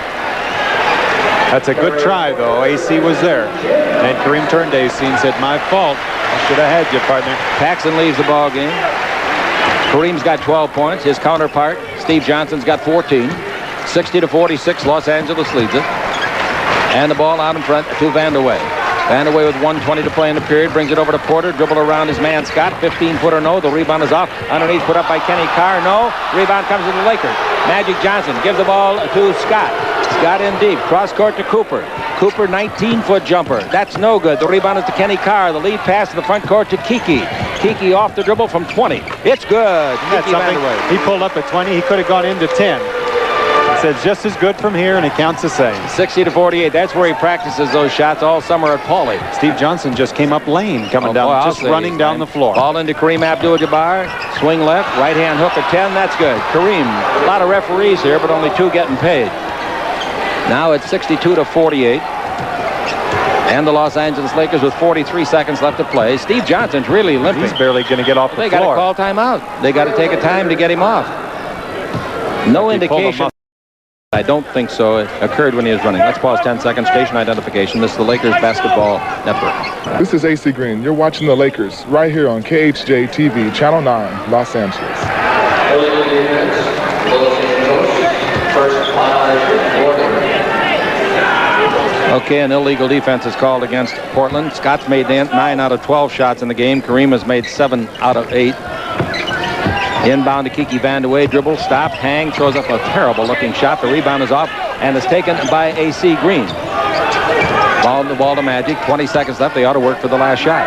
That's a good try, though. AC was there. And Kareem turned to AC and said, my fault. I should have had you, partner. Paxson leaves the ball game. Kareem's got 12 points. His counterpart, Steve Johnson's got 14. 60-46, Los Angeles leads it. And the ball out in front to Vandeweghe. Vandeweghe with 1:20 to play in the period. Brings it over to Porter. Dribble around his man Scott. 15-footer no. The rebound is off. Underneath put up by Kenny Carr. No. Rebound comes to the Lakers. Magic Johnson gives the ball to Scott. Scott in deep. Cross court to Cooper. Cooper, 19-foot jumper. That's no good. The rebound is to Kenny Carr. The lead pass to the front court to Kiki. Kiki off the dribble from 20. It's good. That's something. He pulled up at 20. He could have gone into 10. He said just as good from here, and it counts the same. 60-48. That's where he practices those shots all summer at Pauley. Steve Johnson just came up lane, coming down, just running down the floor. Ball into Kareem Abdul-Jabbar. Swing left, right-hand hook at 10. That's good. Kareem, a lot of referees here, but only 2 getting paid. Now it's 62-48. And the Los Angeles Lakers with 43 seconds left to play. Steve Johnson's really limping. He's barely going to get off the floor. They got to call timeout. They got to take a time to get him off. No indication. I don't think so. It occurred when he was running. Let's pause 10 seconds. Station identification. This is the Lakers Basketball Network. This is AC Green. You're watching the Lakers right here on KHJ TV, Channel 9, Los Angeles. Okay, an illegal defense is called against Portland. Scott's made 9 out of 12 shots in the game. Kareem has made 7 out of 8. Inbound to Kiki Vandeweghe. Dribble, stop, hang, throws up a terrible-looking shot. The rebound is off and is taken by AC Green. Ball to Magic. 20 seconds left. They ought to work for the last shot.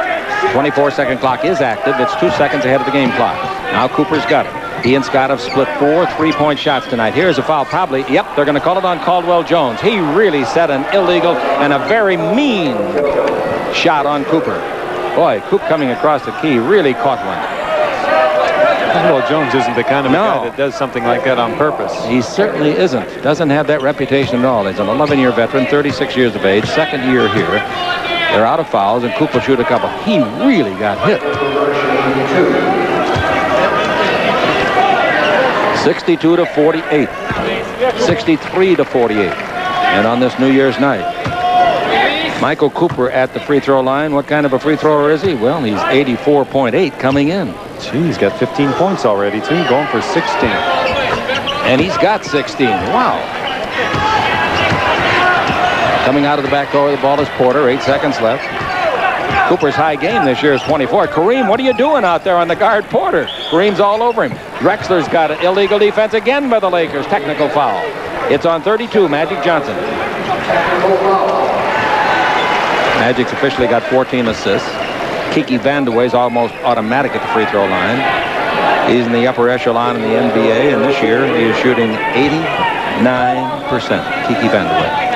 24-second clock is active. It's 2 seconds ahead of the game clock. Now Cooper's got it. He and Scott have split 4 3-point shots tonight. Here's a foul, probably. Yep, they're going to call it on Caldwell Jones. He really set an illegal and a very mean shot on Cooper. Boy, Coop coming across the key really caught one. Caldwell Jones isn't the kind of guy that does something like that on purpose. He certainly isn't. Doesn't have that reputation at all. He's an 11-year veteran, 36 years of age, second year here. They're out of fouls, and Coop will shoot a couple. He really got hit. 62-48. 63-48. And on this New Year's night, Michael Cooper at the free throw line. What kind of a free thrower is he? Well, he's 84.8 coming in. Gee, he's got 15 points already, too, going for 16. And he's got 16. Wow. Coming out of the back door, the ball is Porter. 8 seconds left. Cooper's high game this year is 24. Kareem, what are you doing out there on the guard, Porter? Kareem's all over him. Drexler's got an illegal defense again by the Lakers. Technical foul. It's on 32, Magic Johnson. Magic's officially got 14 assists. Kiki Vandeweghe's almost automatic at the free throw line. He's in the upper echelon in the NBA, and this year he is shooting 89%. Kiki Vandeweghe,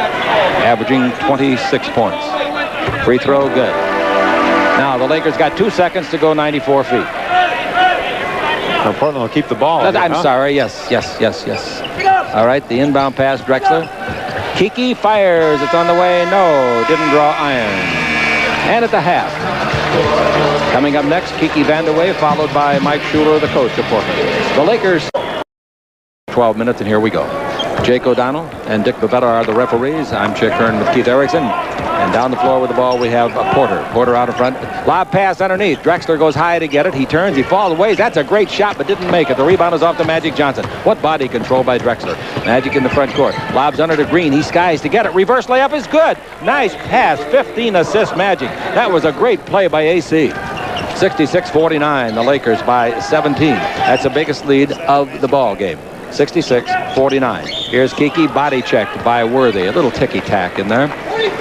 averaging 26 points. Free throw, good. Now the Lakers got 2 seconds to go 94 feet. Well, Portland will keep the ball. I'm sorry. Yes. All right, the inbound pass, Drexler. Kiki fires. It's on the way. No, didn't draw iron. And at the half. Coming up next, Kiki Vandeweghe, followed by Mike Schuler, the coach of Portland. The Lakers. 12 minutes, and here we go. Jake O'Donnell and Dick Bavetta are the referees. I'm Chick Hearn with Keith Erickson. And down the floor with the ball, we have Porter. Porter out in front. Lob pass underneath. Drexler goes high to get it. He turns. He falls away. That's a great shot, but didn't make it. The rebound is off to Magic Johnson. What body control by Drexler. Magic in the front court. Lobs under to Green. He skies to get it. Reverse layup is good. Nice pass. 15 assists, Magic. That was a great play by AC. 66-49. The Lakers by 17. That's the biggest lead of the ball game. 66-49. Here's Kiki, body checked by Worthy. A little ticky-tack in there,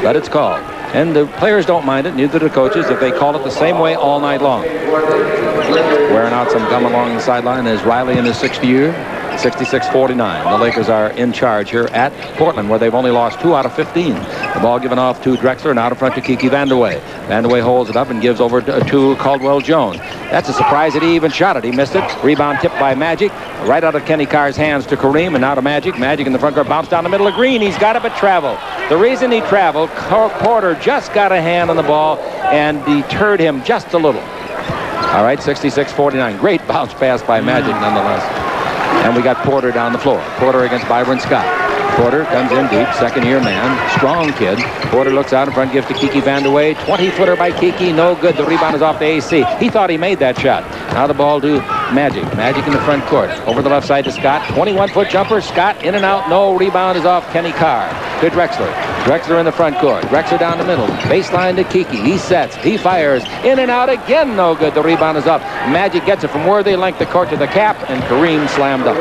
but it's called. And the players don't mind it, neither do the coaches, if they call it the same way all night long. Wearing out some gum along the sideline is Riley in his 6th year. 66-49. The Lakers are in charge here at Portland, where they've only lost 2 out of 15. The ball given off to Drexler and out in front to Kiki Vandeweghe. Vandeweghe holds it up and gives over to Caldwell Jones. That's a surprise that he even shot it. He missed it. Rebound tipped by Magic. Right out of Kenny Carr's hands to Kareem, and now to Magic. Magic in the front court, bounce down the middle of Green. He's got it, but travel. The reason he traveled, Porter just got a hand on the ball and deterred him just a little. All right, 66-49. Great bounce pass by Magic nonetheless. And we got Porter down the floor. Porter against Byron Scott. Porter comes in deep, second-year man, strong kid. Porter looks out in front, gives to Kiki Vandeweghe. 20-footer by Kiki, no good. The rebound is off to AC. He thought he made that shot. Now the ball to Magic. Magic in the front court. Over the left side to Scott. 21-foot jumper. Scott in and out. No. Rebound is off Kenny Carr to Drexler. Drexler in the front court. Drexler down the middle. Baseline to Kiki. He sets. He fires. In and out again. No good. The rebound is up. Magic gets it from Worthy. Length the court to the cap. And Kareem slammed up.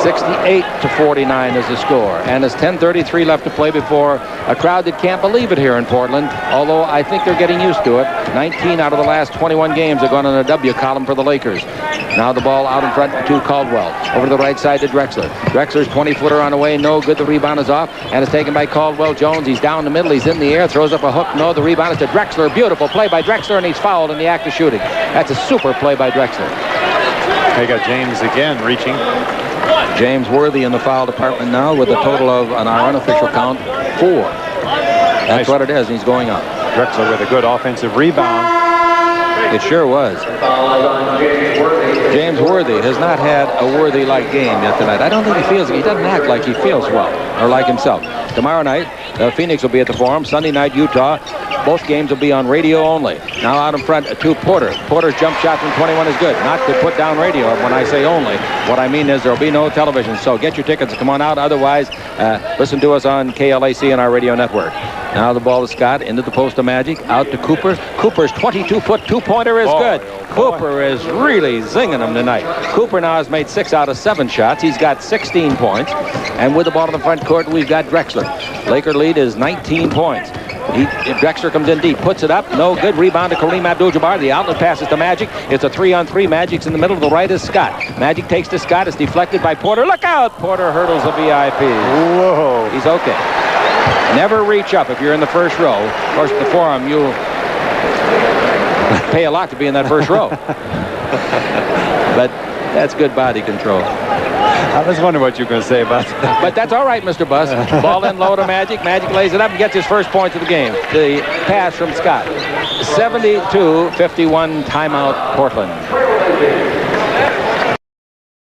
68-49 is the score. And it's 10:33 left to play before a crowd that can't believe it here in Portland. Although I think they're getting used to it. 19 out of the last 21 games have gone on a W column for the Lakers. Now the ball out in front to Caldwell. Over to the right side to Drexler. Drexler's 20-footer on the way. No good. The rebound is off. And it's taken by Caldwell Jones. He's down the middle. He's in the air. Throws up a hook. No, the rebound is to Drexler. Beautiful play by Drexler. And he's fouled in the act of shooting. That's a super play by Drexler. They got James again reaching. James Worthy in the foul department now with a total of, on our unofficial count, 4. That's what it is. He's going up. Drexler with a good offensive rebound. It sure was. James Worthy has not had a Worthy-like game yet tonight. I don't think he doesn't act like he feels well or like himself. Tomorrow night, Phoenix will be at the Forum. Sunday night, Utah. Both games will be on radio only. Now out in front to Porter. Porter's jump shot from 21 is good. Not to put down radio when I say only. What I mean is there will be no television. So get your tickets and come on out. Otherwise, listen to us on KLAC and our radio network. Now the ball to Scott. Into the post of Magic. Out to Cooper. Cooper's 22-foot two-pointer is good. Cooper is really zinging them tonight. Cooper now has made 6 out of 7 shots. He's got 16 points. And with the ball in the front court, we've got Drexler. Laker lead is 19 points. Drexler comes in deep, puts it up, no good. Rebound to Kareem Abdul-Jabbar. The outlet passes to Magic. It's a 3-on-3. Magic's in the middle. To the right is Scott. Magic takes to Scott. It's deflected by Porter. Look out! Porter hurdles the VIP. Whoa. He's okay. Never reach up if you're in the first row. Of course, at the Forum, you'll pay a lot to be in that first row. But that's good body control. I was wondering what you were going to say about that. But that's all right, Mr. Buss. Ball in low to Magic. Magic lays it up and gets his first points of the game. The pass from Scott. 72-51 timeout, Portland.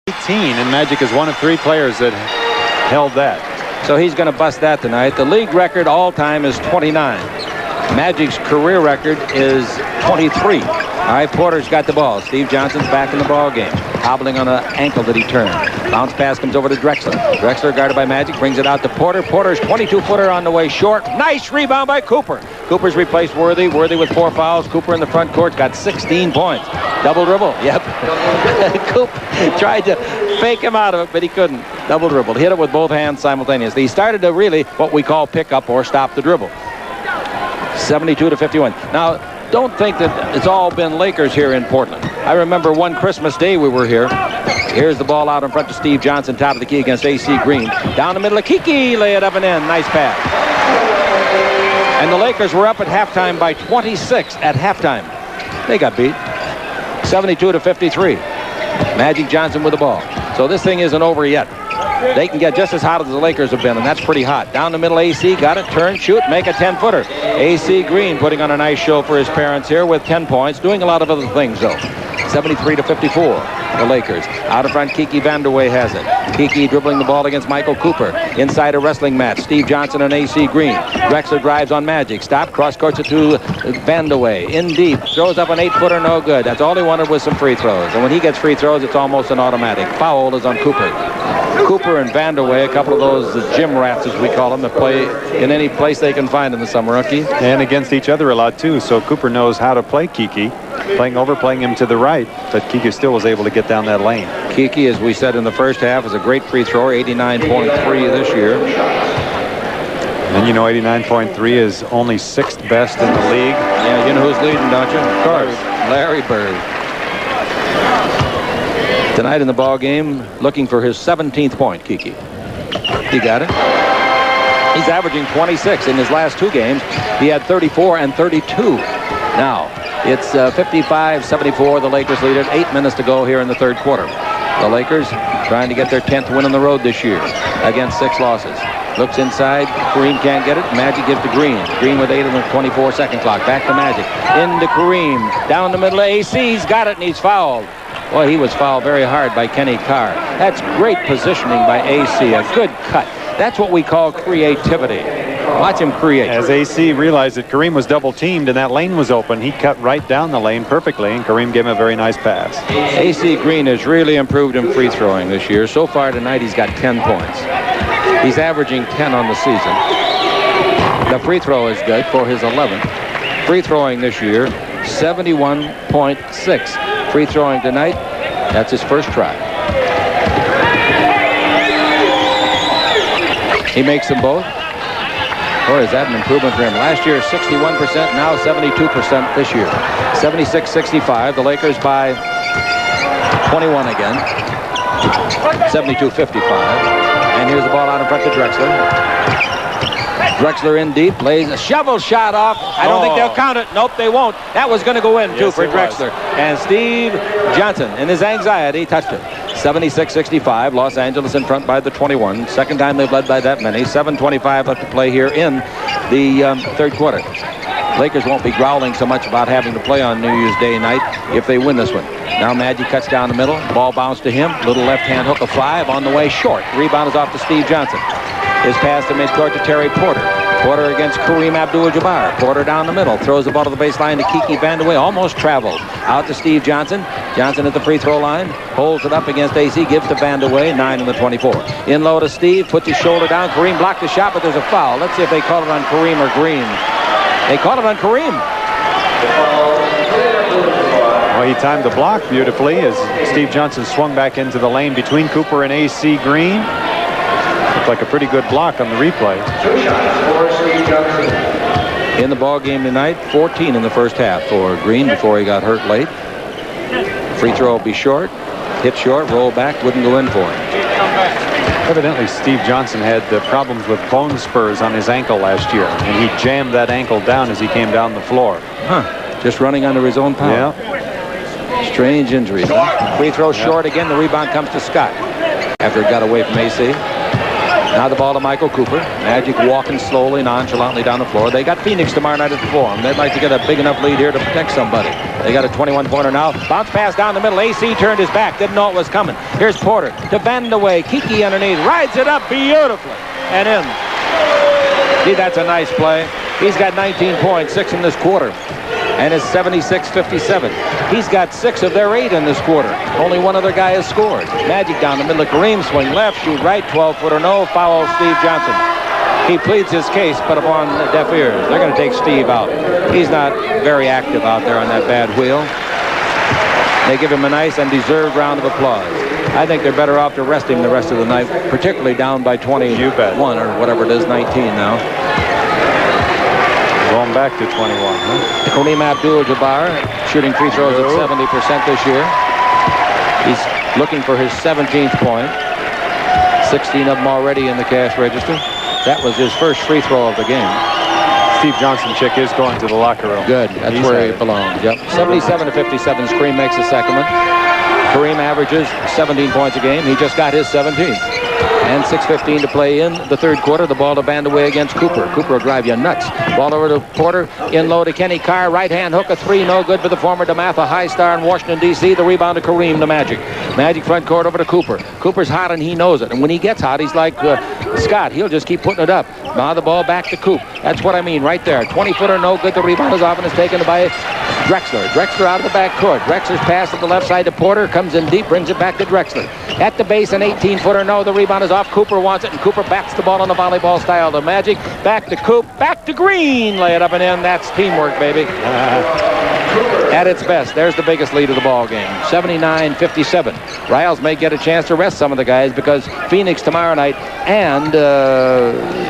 18, and Magic is one of 3 players that held that. So he's going to bust that tonight. The league record all-time is 29. Magic's career record is 23. All right, Porter's got the ball. Steve Johnson's back in the ball game, hobbling on an ankle that he turned. Bounce pass comes over to Drexler. Drexler guarded by Magic, brings it out to Porter. Porter's 22-footer on the way short. Nice rebound by Cooper. Cooper's replaced Worthy. Worthy with 4 fouls. Cooper in the front court got 16 points. Double dribble. Yep. Cooper tried to fake him out of it, but he couldn't. Double dribble. Hit it with both hands simultaneously. He started to really what we call pick up or stop the dribble. 72-51. Now, don't think that it's all been Lakers here in Portland. I remember one Christmas Day we were here. Here's the ball out in front to Steve Johnson, top of the key against A.C. Green. Down the middle of Kiki, lay it up and in. Nice pass. And the Lakers were up at halftime by 26 at halftime. They got beat. 72-53. Magic Johnson with the ball. So this thing isn't over yet. They can get just as hot as the Lakers have been, and that's pretty hot. Down the middle, AC got it, turn, shoot, make a 10-footer. AC Green putting on a nice show for his parents here with 10 points, doing a lot of other things, though. 73-54, the Lakers. Out in front, Kiki Vanderway has it. Kiki dribbling the ball against Michael Cooper. Inside a wrestling match, Steve Johnson and AC Green. Drexler drives on Magic. Stop, cross-courts it to Vanderway. In deep, throws up an 8-footer, no good. That's all he wanted was some free throws. And when he gets free throws, it's almost an automatic. Foul is on Cooper. Cooper and Vanderway, a couple of those gym rats, as we call them, that play in any place they can find in the summer, okay? And against each other a lot, too. So Cooper knows how to play Kiki. Playing him to the right, but Kiki still was able to get down that lane. Kiki, as we said in the first half, is a great free thrower, 89.3 this year. And you know 89.3 is only 6th best in the league. Yeah, you know who's leading, don't you? Of course. Larry Bird. Tonight in the ball game, looking for his 17th point, Kiki. He got it. He's averaging 26 in his last 2 games. He had 34 and 32. Now, it's 55-74. The Lakers lead it. 8 minutes to go here in the third quarter. The Lakers trying to get their 10th win on the road this year against 6 losses. Looks inside. Kareem can't get it. Magic gives to Green. Green with 8 on the 24-second clock. Back to Magic. Into Kareem. Down the middle of AC. He's got it and he's fouled. Boy, he was fouled very hard by Kenny Carr. That's great positioning by AC. A good cut. That's what we call creativity. Watch him create. As AC realized that Kareem was double teamed and that lane was open, he cut right down the lane perfectly, and Kareem gave him a very nice pass. AC Green has really improved in free throwing this year. So far tonight, he's got 10 points. He's averaging 10 on the season. The free throw is good for his 11th. Free throwing this year, 71.6. Free throwing tonight, that's his first try. He makes them both. Boy, is that an improvement for him. Last year, 61%, now 72% this year. 76-65. The Lakers by 21 again. 72-55. And here's the ball out in front to Drexler. Drexler in deep, plays a shovel shot off. I don't think they'll count it. Nope, they won't. That was going to go in, too, for Drexler. And Steve Johnson, in his anxiety, touched it. 76-65. Los Angeles in front by the 21. Second time they've led by that many. 7:25 left to play here in the third quarter. Lakers won't be growling so much about having to play on New Year's Day night if they win this one. Now Magic cuts down the middle. Ball bounced to him. Little left-hand hook of 5 on the way short. Rebound is off to Steve Johnson. His pass to midcourt to Terry Porter. Porter against Kareem Abdul-Jabbar. Porter down the middle. Throws the ball to the baseline to Kiki Vandeweghe. Almost traveled. Out to Steve Johnson. Johnson at the free throw line. Holds it up against AC. Gives to Vandeweghe. 9 in the 24. In low to Steve. Puts his shoulder down. Kareem blocked the shot, but there's a foul. Let's see if they call it on Kareem or Green. They called it on Kareem. Well, he timed the block beautifully as Steve Johnson swung back into the lane between Cooper and AC Green. Looked like a pretty good block on the replay. In the ball game tonight, 14 in the first half for Green before he got hurt late. Free throw will be short. Hit short, roll back, wouldn't go in for him. Evidently, Steve Johnson had problems with bone spurs on his ankle last year, and he jammed that ankle down as he came down the floor. Just running under his own power. Yeah. Strange injury. Free throw short again. The rebound comes to Scott after it got away from AC. Now the ball to Michael Cooper. Magic walking slowly, nonchalantly down the floor. They got Phoenix tomorrow night at the Forum. They'd like to get a big enough lead here to protect somebody. They got a 21-pointer now. Bounce pass down the middle. AC turned his back. Didn't know it was coming. Here's Porter to Vandeweghe. Kiki underneath. Rides it up beautifully. And in. See, that's a nice play. He's got 19 points, 6 in this quarter. And it's 76-57. He's got 6 of their 8 in this quarter. Only one other guy has scored. Magic down the middle of Kareem. Swing left, shoot right, 12-footer no. Foul Steve Johnson. He pleads his case, but upon deaf ears. They're going to take Steve out. He's not very active out there on that bad wheel. They give him a nice and deserved round of applause. I think they're better off to rest him the rest of the night, particularly down by 21 or whatever it is, 19 now. Going back to 21, huh? Kareem Abdul-Jabbar shooting free throws at 70% this year. He's looking for his 17th point. 16 of them already in the cash register. That was his first free throw of the game. Steve Johnson chick is going to the locker room. Good. That's where he belongs. Yep. 77-57. Kareem makes the second one. Kareem averages 17 points a game. He just got his 17th. And 6:15 to play in the third quarter. The ball to Vandeweghe against Cooper. Cooper will drive you nuts. Ball over to Porter. In low to Kenny Carr. Right-hand hook, a 3. No good for the former DeMatha High star in Washington, D.C. The rebound to Kareem, the Magic. Magic front court over to Cooper. Cooper's hot and he knows it. And when he gets hot, he's like Scott. He'll just keep putting it up. Now the ball back to Coop. That's what I mean right there. 20-footer, no good. The rebound is off and is taken by Drexler. Drexler out of the back court. Drexler's pass to the left side to Porter. Comes in deep, brings it back to Drexler. At the base, an 18-footer, no. The rebound is off. Cooper wants it, and Cooper bats the ball on the volleyball style to Magic. Back to Coop. Back to Green. Lay it up and in. That's teamwork, baby. At its best. There's the biggest lead of the ball game. 79-57. Riles may get a chance to rest some of the guys because Phoenix tomorrow night and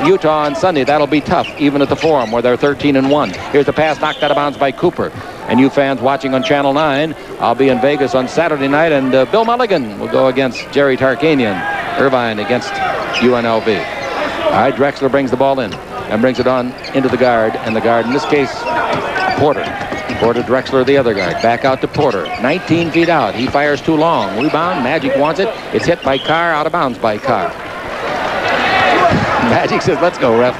Utah on Sunday. That'll be tough, even at the Forum where they're 13-1. Here's the pass knocked out of bounds by Cooper. And you fans watching on Channel 9, I'll be in Vegas on Saturday night, and Bill Mulligan will go against Jerry Tarkanian. Irvine against UNLV. All right, Drexler brings the ball in and brings it on into the guard, and the guard, in this case, Porter. Porter, Drexler, the other guard. Back out to Porter. 19 feet out. He fires too long. Rebound. Magic wants it. It's hit by Carr. Out of bounds by Carr. Magic says, let's go, ref.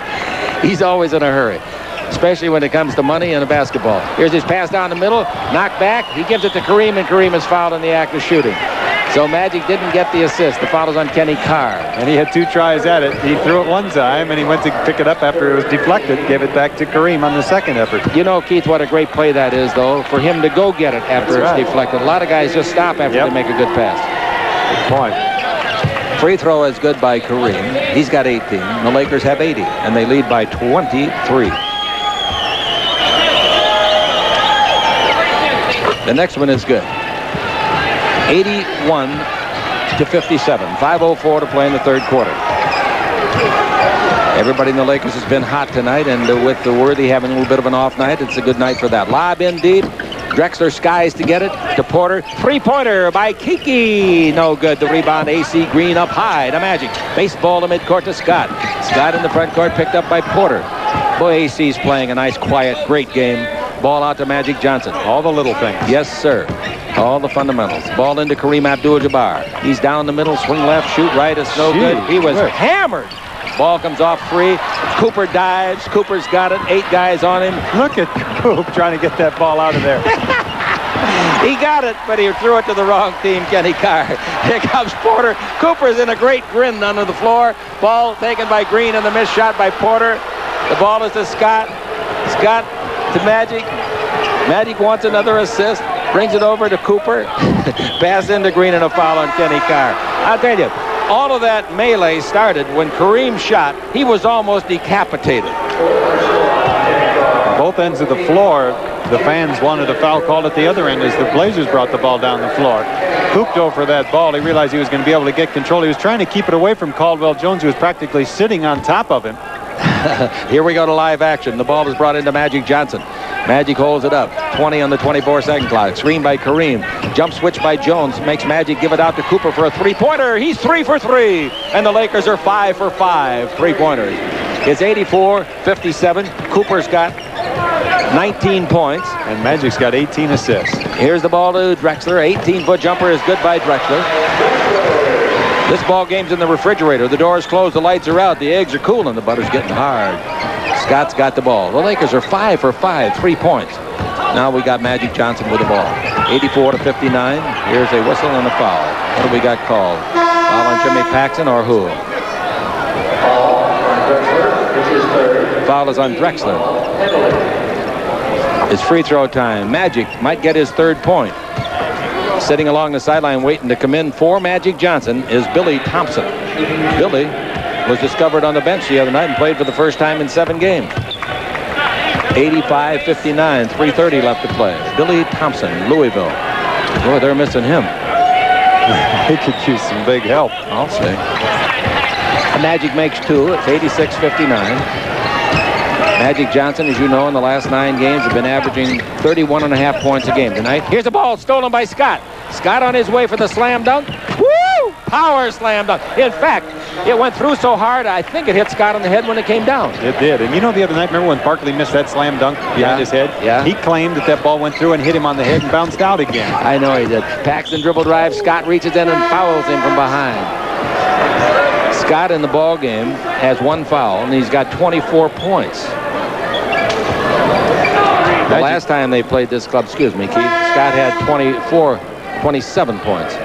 He's always in a hurry, especially when it comes to money and a basketball. Here's his pass down the middle. Knocked back. He gives it to Kareem, and Kareem is fouled in the act of shooting. So Magic didn't get the assist. The foul is on Kenny Carr. And he had 2 tries at it. He threw it one time, and he went to pick it up after it was deflected. Gave it back to Kareem on the second effort. You know, Keith, what a great play that is, though, for him to go get it after it's deflected. A lot of guys just stop after they make a good pass. Good point. Free throw is good by Kareem. He's got 18. The Lakers have 80, and they lead by 23. The next one is good. 81-57. 5:04 to play in the third quarter. Everybody in the Lakers has been hot tonight, and with the Worthy having a little bit of an off night, it's a good night for that. Lob in deep. Drexler skies to get it to Porter. Three-pointer by Kiki. No good. The rebound, AC Green up high to Magic. Baseball to midcourt to Scott. Scott in the front court picked up by Porter. Boy, AC's playing a nice, quiet, great game. Ball out to Magic Johnson. All the little things. Yes, sir. All the fundamentals. Ball into Kareem Abdul-Jabbar. He's down the middle. Swing left. Shoot right. It's no good. He was hammered. Ball comes off free. Cooper dives. Cooper's got it. 8 guys on him. Look at Coop trying to get that ball out of there. He got it, but he threw it to the wrong team, Kenny Carr. Here comes Porter. Cooper's in a great grin under the floor. Ball taken by Green and the missed shot by Porter. The ball is to Scott. Scott to Magic. Magic wants another assist. Brings it over to Cooper. Pass into Green and a foul on Kenny Carr. I'll tell you, all of that melee started when Kareem shot. He was almost decapitated. Both ends of the floor, the fans wanted a foul called at the other end as the Blazers brought the ball down the floor. Cooped over that ball. He realized he was going to be able to get control. He was trying to keep it away from Caldwell Jones, who was practically sitting on top of him. Here we go to live action. The ball is brought into Magic Johnson. Magic holds it up. 20 on the 24-second clock. Screen by Kareem. Jump switch by Jones. Makes Magic give it out to Cooper for a three-pointer. He's 3 for 3. And the Lakers are 5 for 5 three-pointers. It's 84-57. Cooper's got 19 points. And Magic's got 18 assists. Here's the ball to Drexler. 18-foot jumper is good by Drexler. This ball game's in the refrigerator. The door's closed, the lights are out, the eggs are cool, and the butter's getting hard. Scott's got the ball. The Lakers are 5 for 5, 3 points. Now we got Magic Johnson with the ball. 84-59. Here's a whistle and a foul. What do we got called? Foul on Jimmy Paxson or who? Foul is on Drexler. It's free throw time. Magic might get his third point. Sitting along the sideline waiting to come in for Magic Johnson is Billy Thompson. Billy was discovered on the bench the other night and played for the first time in 7 games. 85-59, 3:30 left to play. Billy Thompson, Louisville. Boy, they're missing him. He could use some big help. I'll say. Magic makes 2. It's 86-59. Magic Johnson, as you know, in the last 9 games have been averaging 31.5 points a game. Tonight, here's a ball stolen by Scott. Scott on his way for the slam dunk. Woo! Power slam dunk. In fact, it went through so hard, I think it hit Scott on the head when it came down. It did. And you know the other night, remember when Barkley missed that slam dunk behind his head? Yeah. He claimed that ball went through and hit him on the head and bounced out again. I know he did. Paxson dribble drive. Scott reaches in and fouls him from behind. Scott in the ball game has 1 foul, and he's got 24 points. The last time they played this club, excuse me, Keith, Scott had 27 points.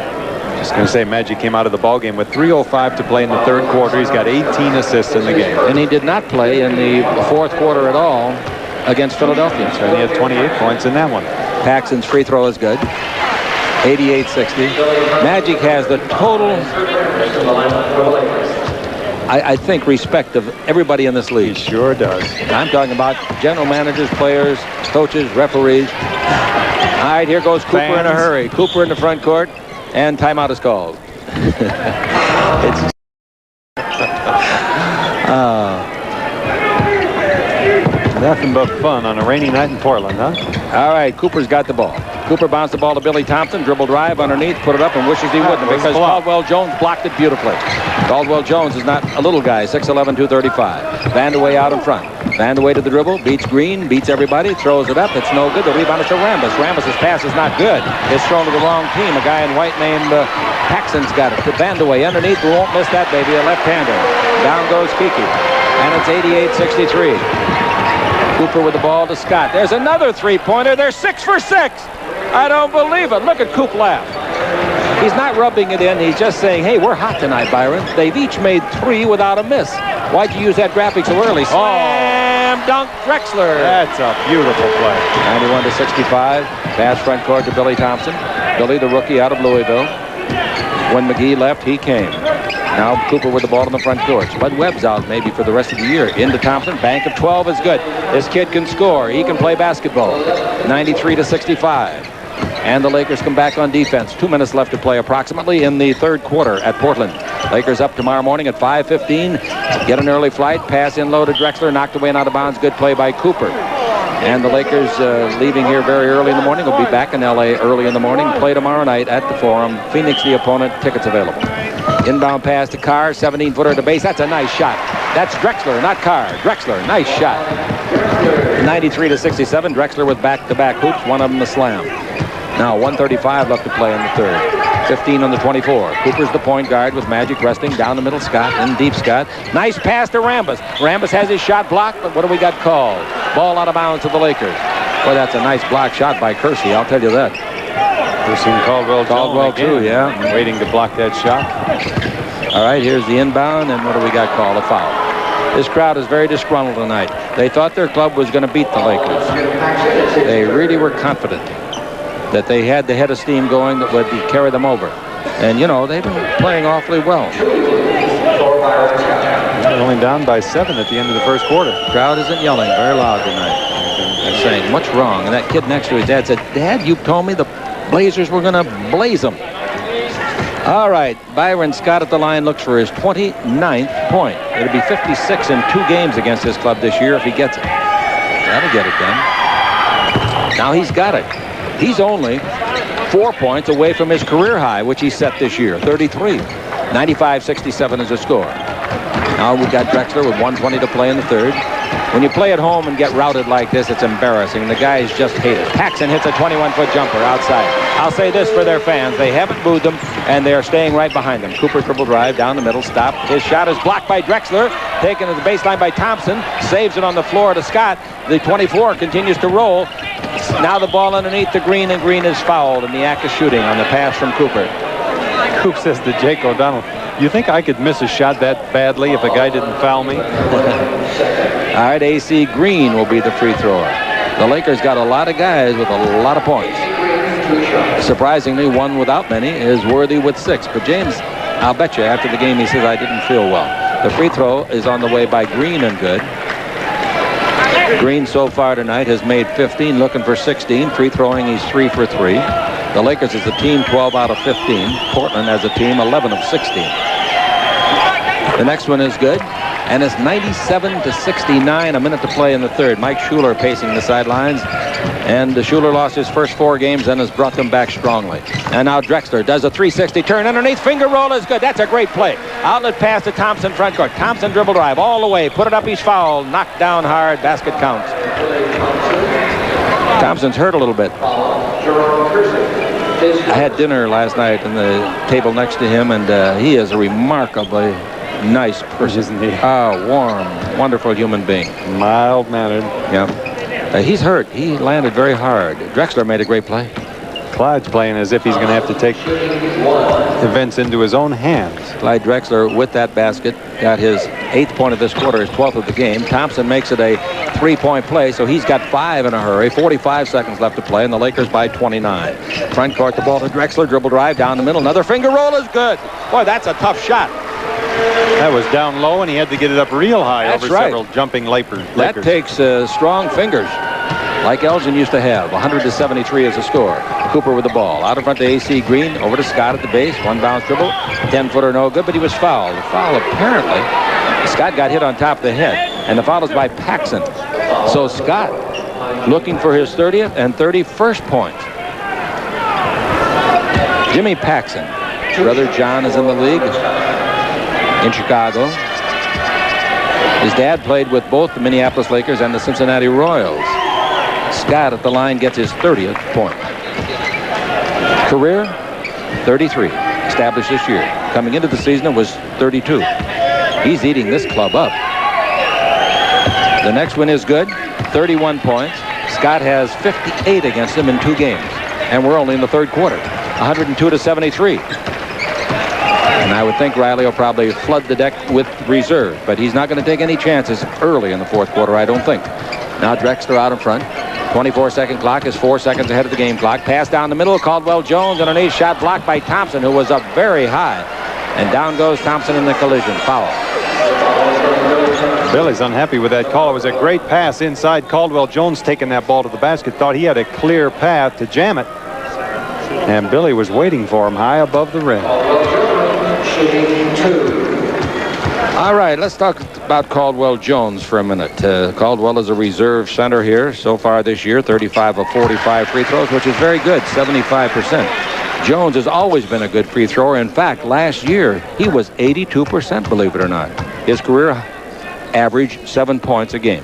Just going to say, Magic came out of the ball game with 3:05 to play in the third quarter. He's got 18 assists in the game. And he did not play in the fourth quarter at all against Philadelphia. So he had 28 points in that one. Paxson's free throw is good. 88-60. Magic has the total, I think, respect of everybody in this league. He sure does. I'm talking about general managers, players, coaches, referees. All right, here goes Cooper in a hurry. Cooper in the front court, and timeout is called. Nothing but fun on a rainy night in Portland, huh? All right, Cooper's got the ball. Cooper bounced the ball to Billy Thompson, dribble drive underneath, put it up, and wishes he wouldn't because Caldwell Jones blocked it beautifully. Caldwell Jones is not a little guy, 6'11", 235. Vandeweghe out in front. Vandeweghe to the dribble, beats Green, beats everybody, throws it up. It's no good. The rebound is to Rambis. Rambis' pass is not good. It's thrown to the wrong team. A guy in white named Paxson's got it. To Vandeweghe underneath. We won't miss that, baby. A left-hander. Down goes Kiki. And it's 88-63. Cooper with the ball to Scott. There's another three-pointer. They're 6 for 6. I don't believe it. Look at Coop laugh. He's not rubbing it in. He's just saying, hey, we're hot tonight, Byron. They've each made 3 without a miss. Why'd you use that graphic so early? Slam dunk Drexler. That's a beautiful play. 91-65. Pass front court to Billy Thompson. Billy, the rookie out of Louisville. When McGee left, he came. Now Cooper with the ball in the front court. Spud Webb's out maybe for the rest of the year. Into Thompson. Bank of 12 is good. This kid can score. He can play basketball. 93-65. And the Lakers come back on defense. 2 minutes left to play approximately in the third quarter at Portland. Lakers up tomorrow morning at 5:15. Get an early flight. Pass in low to Drexler. Knocked away and out of bounds. Good play by Cooper. And the Lakers leaving here very early in the morning. Will be back in L.A. early in the morning. Play tomorrow night at the Forum. Phoenix the opponent. Tickets available. Inbound pass to Carr. 17-footer to base. That's a nice shot. That's Drexler, not Carr. Drexler, nice shot. 93-67. Drexler with back-to-back hoops. One of them the slam. Now 1:35 left to play in the third. 15 on the 24. Cooper's the point guard with Magic resting. Down the middle, Scott. In deep, Scott. Nice pass to Rambis. Rambis has his shot blocked, but what do we got called? Ball out of bounds to the Lakers. Boy, that's a nice block shot by Kersey, I'll tell you that. Kersey and Caldwell too, yeah. Waiting to block that shot. All right, here's the inbound, and what do we got called? A foul. This crowd is very disgruntled tonight. They thought their club was going to beat the Lakers. They really were confident that they had the head of steam going that would carry them over. And, you know, they've been playing awfully well. They're only down by 7 at the end of the first quarter. The crowd isn't yelling very loud tonight. They're saying, what's wrong? And that kid next to his dad said, Dad, you told me the Blazers were going to blaze them. All right, Byron Scott at the line looks for his 29th point. It'll be 56 in 2 games against his club this year if he gets it. That'll get it done. Now he's got it. He's only 4 points away from his career high, which he set this year, 33. 95-67 is the score. Now we've got Drexler with 1:20 to play in the third. When you play at home and get routed like this, it's embarrassing. The guys just hate it. Paxson hits a 21-foot jumper outside. I'll say this for their fans. They haven't booed them, and they're staying right behind them. Cooper dribble drive down the middle, stopped. His shot is blocked by Drexler. Taken to the baseline by Thompson. Saves it on the floor to Scott. The 24 continues to roll. Now the ball underneath the Green, and Green is fouled in the act of shooting on the pass from Cooper. Coop says to Jake O'Donnell, you think I could miss a shot that badly if a guy didn't foul me? All right, A.C. Green will be the free thrower. The Lakers got a lot of guys with a lot of points. Surprisingly, one without many is Worthy with 6. But James, I'll bet you after the game he says I didn't feel well. The free throw is on the way by Green and good. Green so far tonight has made 15, looking for 16. Free throwing, he's 3 for 3. The Lakers as a team 12 out of 15. Portland as a team 11 of 16. The next one is good. And it's 97-69, a minute to play in the third. Mike Schuler pacing the sidelines. And Schuler lost his first 4 games and has brought them back strongly. And now Drexler does a 360 turn underneath. Finger roll is good. That's a great play. Outlet pass to Thompson front court. Thompson dribble drive all the way. Put it up. He's fouled. Knocked down hard. Basket counts. Thompson's hurt a little bit. I had dinner last night in the table next to him, and he is a remarkably nice person, isn't he? Warm, wonderful human being. Mild-mannered. Yeah. He's hurt. He landed very hard. Drexler made a great play. Clyde's playing as if he's going to have to take events into his own hands. Clyde Drexler with that basket got his 8th point of this quarter, his 12th of the game. Thompson makes it a 3-point play, so he's got 5 in a hurry. 45 seconds left to play, and the Lakers by 29. Front court, the ball to Drexler. Dribble drive down the middle. Another finger roll is good. Boy, that's a tough shot. That was down low, and he had to get it up real high. That's over right. Several jumping Lakers. That takes strong fingers, like Elgin used to have. 100-73 is the score. Cooper with the ball. Out in front to A.C. Green. Over to Scott at the base. 1 bounce dribble. 10-footer no good, but he was fouled. The foul apparently, Scott got hit on top of the head. And the foul is by Paxson. So Scott looking for his 30th and 31st point. Jimmy Paxson. Brother John is in the league in Chicago. His dad played with both the Minneapolis Lakers and the Cincinnati Royals. Scott at the line gets his 30th point. Career 33, established this year. Coming into the season, it was 32. He's eating this club up. The next one is good, 31 points. Scott has 58 against him in 2 games, and we're only in the third quarter. 102-73. And I would think Riley will probably flood the deck with reserve, but he's not going to take any chances early in the fourth quarter, I don't think. Now Drexler out in front. 24-second clock is 4 seconds ahead of the game clock. Pass down the middle. Caldwell Jones underneath. Shot blocked by Thompson, who was up very high. And down goes Thompson in the collision. Foul. Billy's unhappy with that call. It was a great pass inside. Caldwell Jones taking that ball to the basket. Thought he had a clear path to jam it. And Billy was waiting for him high above the rim. All right, let's talk about Caldwell Jones for a minute. Caldwell is a reserve center here so far this year, 35 of 45 free throws, which is very good, 75%. Jones has always been a good free thrower. In fact, last year, he was 82%, believe it or not. His career average 7 points a game.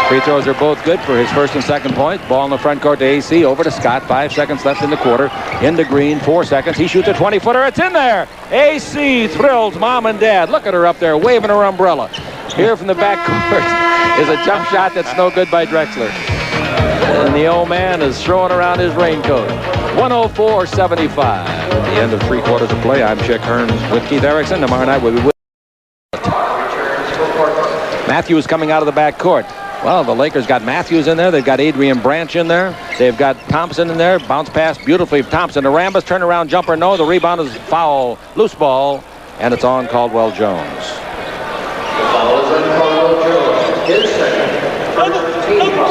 Free throws are both good for his first and second point. Ball in the front court to AC. Over to Scott. 5 seconds left in the quarter. Into Green. 4 seconds. He shoots a 20-footer. It's in there. AC thrills mom and dad. Look at her up there waving her umbrella. Here from the back court is a jump shot that's no good by Drexler. And the old man is throwing around his raincoat. 104-75. At the end of 3 quarters of play, I'm Chick Hearn with Keith Erickson. Tomorrow night we'll be with Matthews coming out of the back court. Well, the Lakers got Matthews in there. They've got Adrian Branch in there. They've got Thompson in there. Bounce pass beautifully. Thompson to Rambis. Turnaround jumper. No. The rebound is foul. Loose ball. And it's on Caldwell Jones.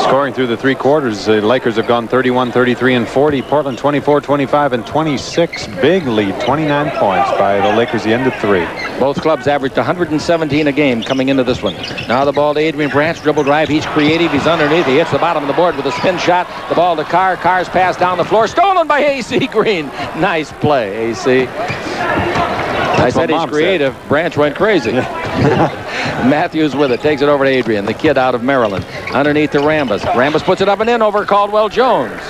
Scoring through the 3 quarters, the Lakers have gone 31, 33, and 40. Portland 24, 25, and 26. Big lead, 29 points by the Lakers, the end of 3. Both clubs averaged 117 a game coming into this one. Now the ball to Adrian Branch. Dribble drive. He's creative. He's underneath. He hits the bottom of the board with a spin shot. The ball to Carr. Carr's pass down the floor. Stolen by AC Green. Nice play, AC. I said he's creative. Branch went crazy. Matthews with it. Takes it over to Adrian, the kid out of Maryland. Underneath to Rambis. Rambis puts it up and in over Caldwell Jones.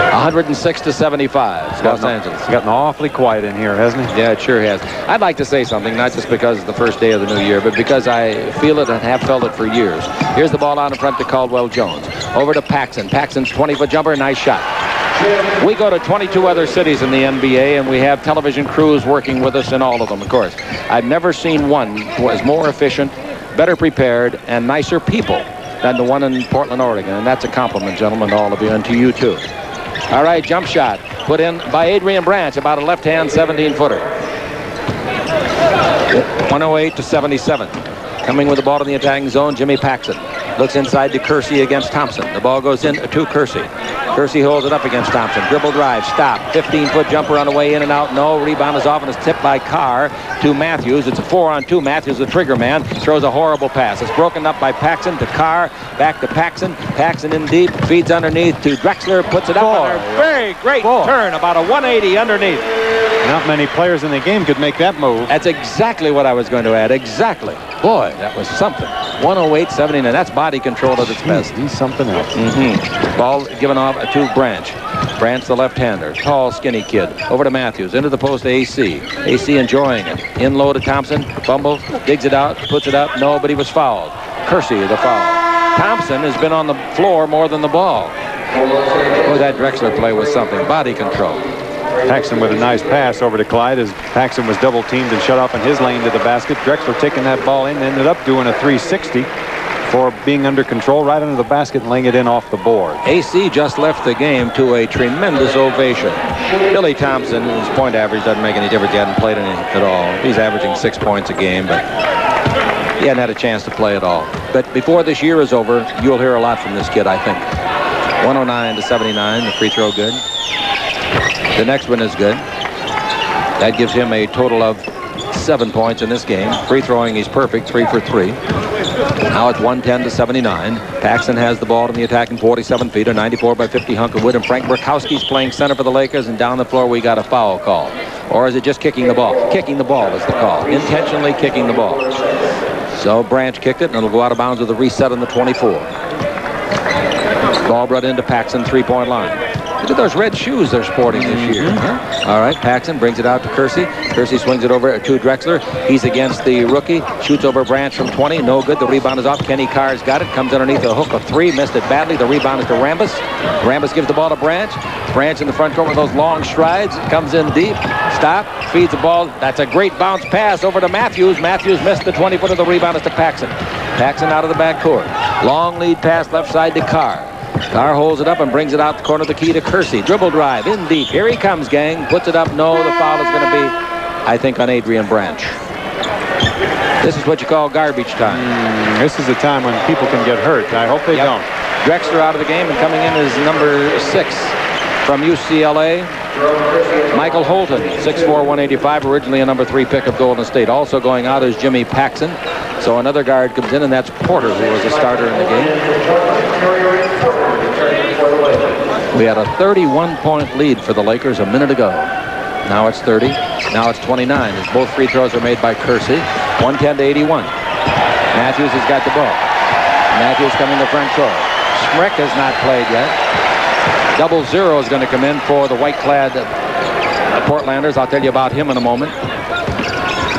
106-75. Los Angeles. It's gotten awfully quiet in here, hasn't it? Yeah, it sure has. I'd like to say something, not just because it's the first day of the new year, but because I feel it and have felt it for years. Here's the ball out in front to Caldwell Jones. Over to Paxson. Paxson's 20-foot jumper. Nice shot. We go to 22 other cities in the NBA, and we have television crews working with us in all of them, of course. I've never seen one who was more efficient, better prepared, and nicer people than the one in Portland, Oregon. And that's a compliment, gentlemen, to all of you, and to you, too. All right, jump shot put in by Adrian Branch, about a left-hand 17-footer. 108-77. Coming with the ball in the attacking zone, Jimmy Paxson. Looks inside to Kersey against Thompson. The ball goes in to Kersey. Kersey holds it up against Thompson. Dribble drive, stop. 15-foot jumper on the way in and out. No. Rebound is off and is tipped by Carr to Matthews. It's a 4-on-2. Matthews, the trigger man, throws a horrible pass. It's broken up by Paxson to Carr. Back to Paxson. Paxson in deep. Feeds underneath to Drexler. Puts it up on a very great turn. About a 180 underneath. Not many players in the game could make that move. That's exactly what I was going to add. Exactly. Boy, that was something. 108-79. That's body control at its best. He's something else. Ball given off to Branch. Branch, the left-hander. Tall, skinny kid. Over to Matthews. Into the post to AC. AC enjoying it. In low to Thompson. Fumbles. Digs it out. Puts it up. No, but he was fouled. Kersey, the foul. Thompson has been on the floor more than the ball. Oh, that Drexler play was something. Body control. Paxson with a nice pass over to Clyde as Paxson was double teamed and shut off in his lane to the basket. Drexler taking that ball in, ended up doing a 360 for being under control right under the basket and laying it in off the board. AC just left the game to a tremendous ovation. Billy Thompson, his point average doesn't make any difference. He hadn't played any at all. He's averaging 6 points a game, but he hadn't had a chance to play at all. But before this year is over, you'll hear a lot from this kid, I think. 109-79, the free throw good. The next one is good. That gives him a total of 7 points in this game. Free throwing, he's perfect, 3 for 3. Now it's 110-79. Paxson has the ball in the attacking 47 feet, a 94-by-50 hunk of wood, and Frank Murkowski's playing center for the Lakers, and down the floor we got a foul call. Or is it just kicking the ball? Kicking the ball is the call. Intentionally kicking the ball. So Branch kicked it, and it'll go out of bounds with a reset on the 24. Ball brought into Paxson, 3-point line. Look at those red shoes they're sporting this year. All right, Paxson brings it out to Kersey. Kersey swings it over to Drexler. He's against the rookie. Shoots over Branch from 20. No good. The rebound is off. Kenny Carr's got it. Comes underneath a hook of 3. Missed it badly. The rebound is to Rambis. Rambis gives the ball to Branch. Branch in the front court with those long strides. Comes in deep. Stop. Feeds the ball. That's a great bounce pass over to Matthews. Matthews missed the 20-footer. The rebound is to Paxson. Paxson out of the backcourt. Long lead pass left side to Carr. Carr holds it up and brings it out the corner of the key to Kersey. Dribble drive in deep. Here he comes, gang. Puts it up. No, the foul is going to be, I think, on Adrian Branch. This is what you call garbage time. This is the time when people can get hurt. I hope they don't. Drexler out of the game, and coming in is number 6 from UCLA, Michael Holton, 6'4", 185, originally a number 3 pick of Golden State. Also going out is Jimmy Paxson. So another guard comes in, and that's Porter, who was a starter in the game. We had a 31-point lead for the Lakers a minute ago. Now it's 30. Now it's 29 as both free throws are made by Kersey. 110-81. Matthews has got the ball. Matthews coming to front court. Schmrick has not played yet. 0-0 is going to come in for the white-clad Portlanders. I'll tell you about him in a moment.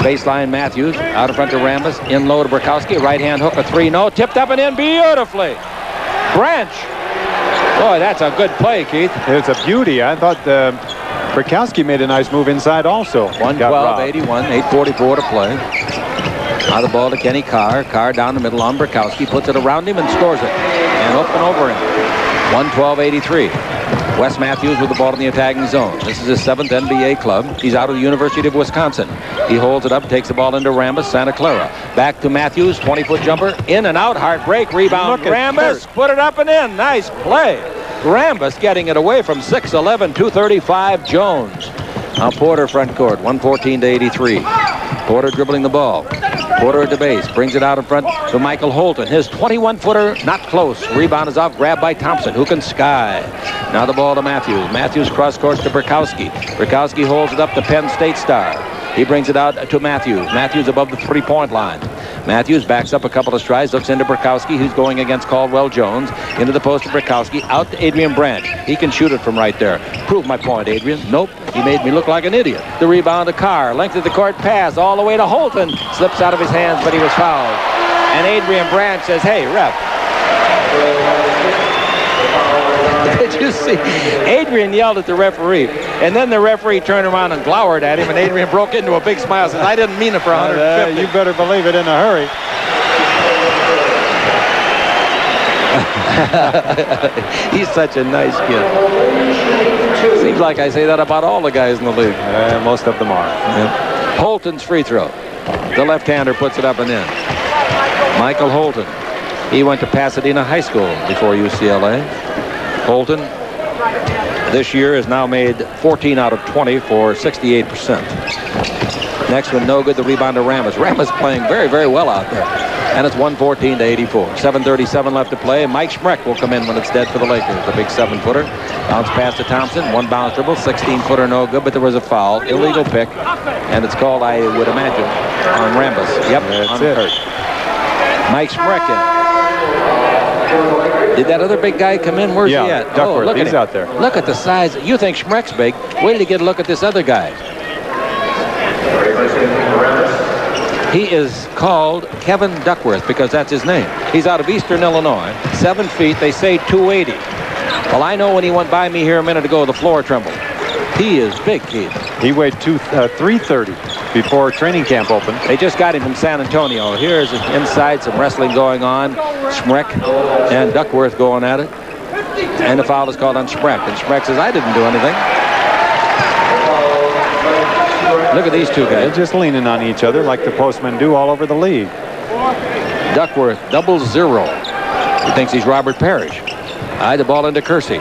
Baseline Matthews out in front to Rambis. In low to Burkowski. Right-hand hook, a 3. No. Tipped up and in beautifully. Branch. Boy, that's a good play, Keith. It's a beauty. I thought Burkowski made a nice move inside also. 112-81. 8:44 to play. Now the ball to Kenny Carr. Carr down the middle on Burkowski. Puts it around him and scores it. And open over him. 112-83. Wes Matthews with the ball in the attacking zone. This is his 7th NBA club. He's out of the University of Wisconsin. He holds it up, takes the ball into Rambis, Santa Clara. Back to Matthews, 20-foot jumper. In and out, heartbreak, rebound. Rambis, put it up and in. Nice play. Rambis getting it away from 6'11", 235 Jones. Now Porter front court, 114-83. Porter dribbling the ball. Porter at the base, brings it out in front to Michael Holton. His 21-footer, not close. Rebound is off, grabbed by Thompson, who can sky. Now the ball to Matthews. Matthews cross court to Burkowski. Burkowski holds it up to Penn State star. He brings it out to Matthews. Matthews above the 3-point line. Matthews backs up a couple of strides, looks into Burkowski, who's going against Caldwell Jones. Into the post of Burkowski, out to Adrian Branch. He can shoot it from right there. Prove my point, Adrian. Nope, he made me look like an idiot. The rebound to Carr. Length of the court pass all the way to Holton. Slips out of his hands, but he was fouled. And Adrian Branch says, hey, ref. Did you see? Adrian yelled at the referee, and then the referee turned around and glowered at him, and Adrian broke into a big smile and says, I didn't mean it for 150. You better believe it in a hurry. He's such a nice kid. Seems like I say that about all the guys in the league. Most of them are. Yeah. Holton's free throw. The left-hander puts it up and in. Michael Holton. He went to Pasadena High School before UCLA. Holton this year has now made 14 out of 20 for 68%. Next one, no good. The rebound to Rambis. Rambis playing very, very well out there. And it's 114-84. 7:37 left to play. Mike Schmreck will come in when it's dead for the Lakers. The big 7-footer. Bounce pass to Thompson. One bounce dribble. 16-footer, no good, but there was a foul. Illegal pick. And it's called, I would imagine, on Rambis. Yep, that's on Hurt. Mike Schmreck in. Did that other big guy come in? Where's he at? Duckworth. Look He's out there. Look at the size. You think Schmreck's big. Wait till you get a look at this other guy. He is called Kevin Duckworth because that's his name. He's out of Eastern Illinois. 7 feet. They say 280. Well, I know when he went by me here a minute ago, the floor trembled. He is big, Keith. He weighed 330 before training camp opened. They just got him from San Antonio. Here's inside, some wrestling going on. Schmreck and Duckworth going at it. And the foul is called on Schmreck. And Schmreck says, I didn't do anything. Look at these two guys. They're just leaning on each other like the postmen do all over the league. Duckworth, 0-0. He thinks he's Robert Parrish. The ball into Kersey.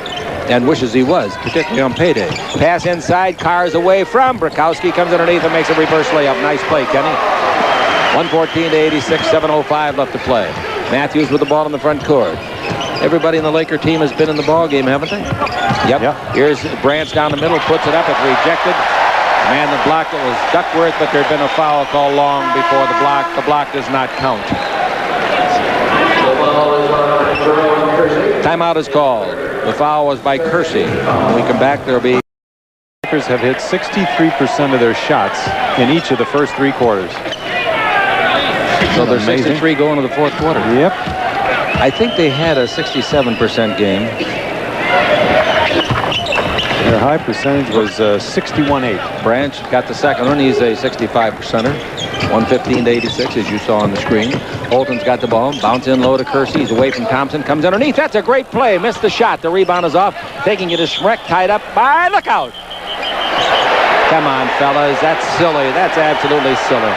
And wishes he was, particularly on payday. Pass inside, Carr's away from Burkowski, comes underneath and makes a reverse layup. Nice play, Kenny. 114-86, 7:05 left to play. Matthews with the ball in the front court. Everybody in the Laker team has been in the ball game, haven't they? Yep. Here's Branch down the middle, puts it up, it's rejected. The man that blocked it was Duckworth, but there'd been a foul call long before the block. The block does not count. Timeout is called. The foul was by Kersey. When we come back, there'll be... Lakers have hit 63% of their shots in each of the first 3 quarters. So there's 63 going to the fourth quarter. Yep. I think they had a 67% game. Their high percentage was 61.8. Branch got the second one. He's a 65%er. 115-86, as you saw on the screen. Holton's got the ball. Bounce in low to Kersey. He's away from Thompson. Comes underneath. That's a great play. Missed the shot. The rebound is off. Taking it is Schmreck. Tied up by... Look out. Come on, fellas. That's silly. That's absolutely silly.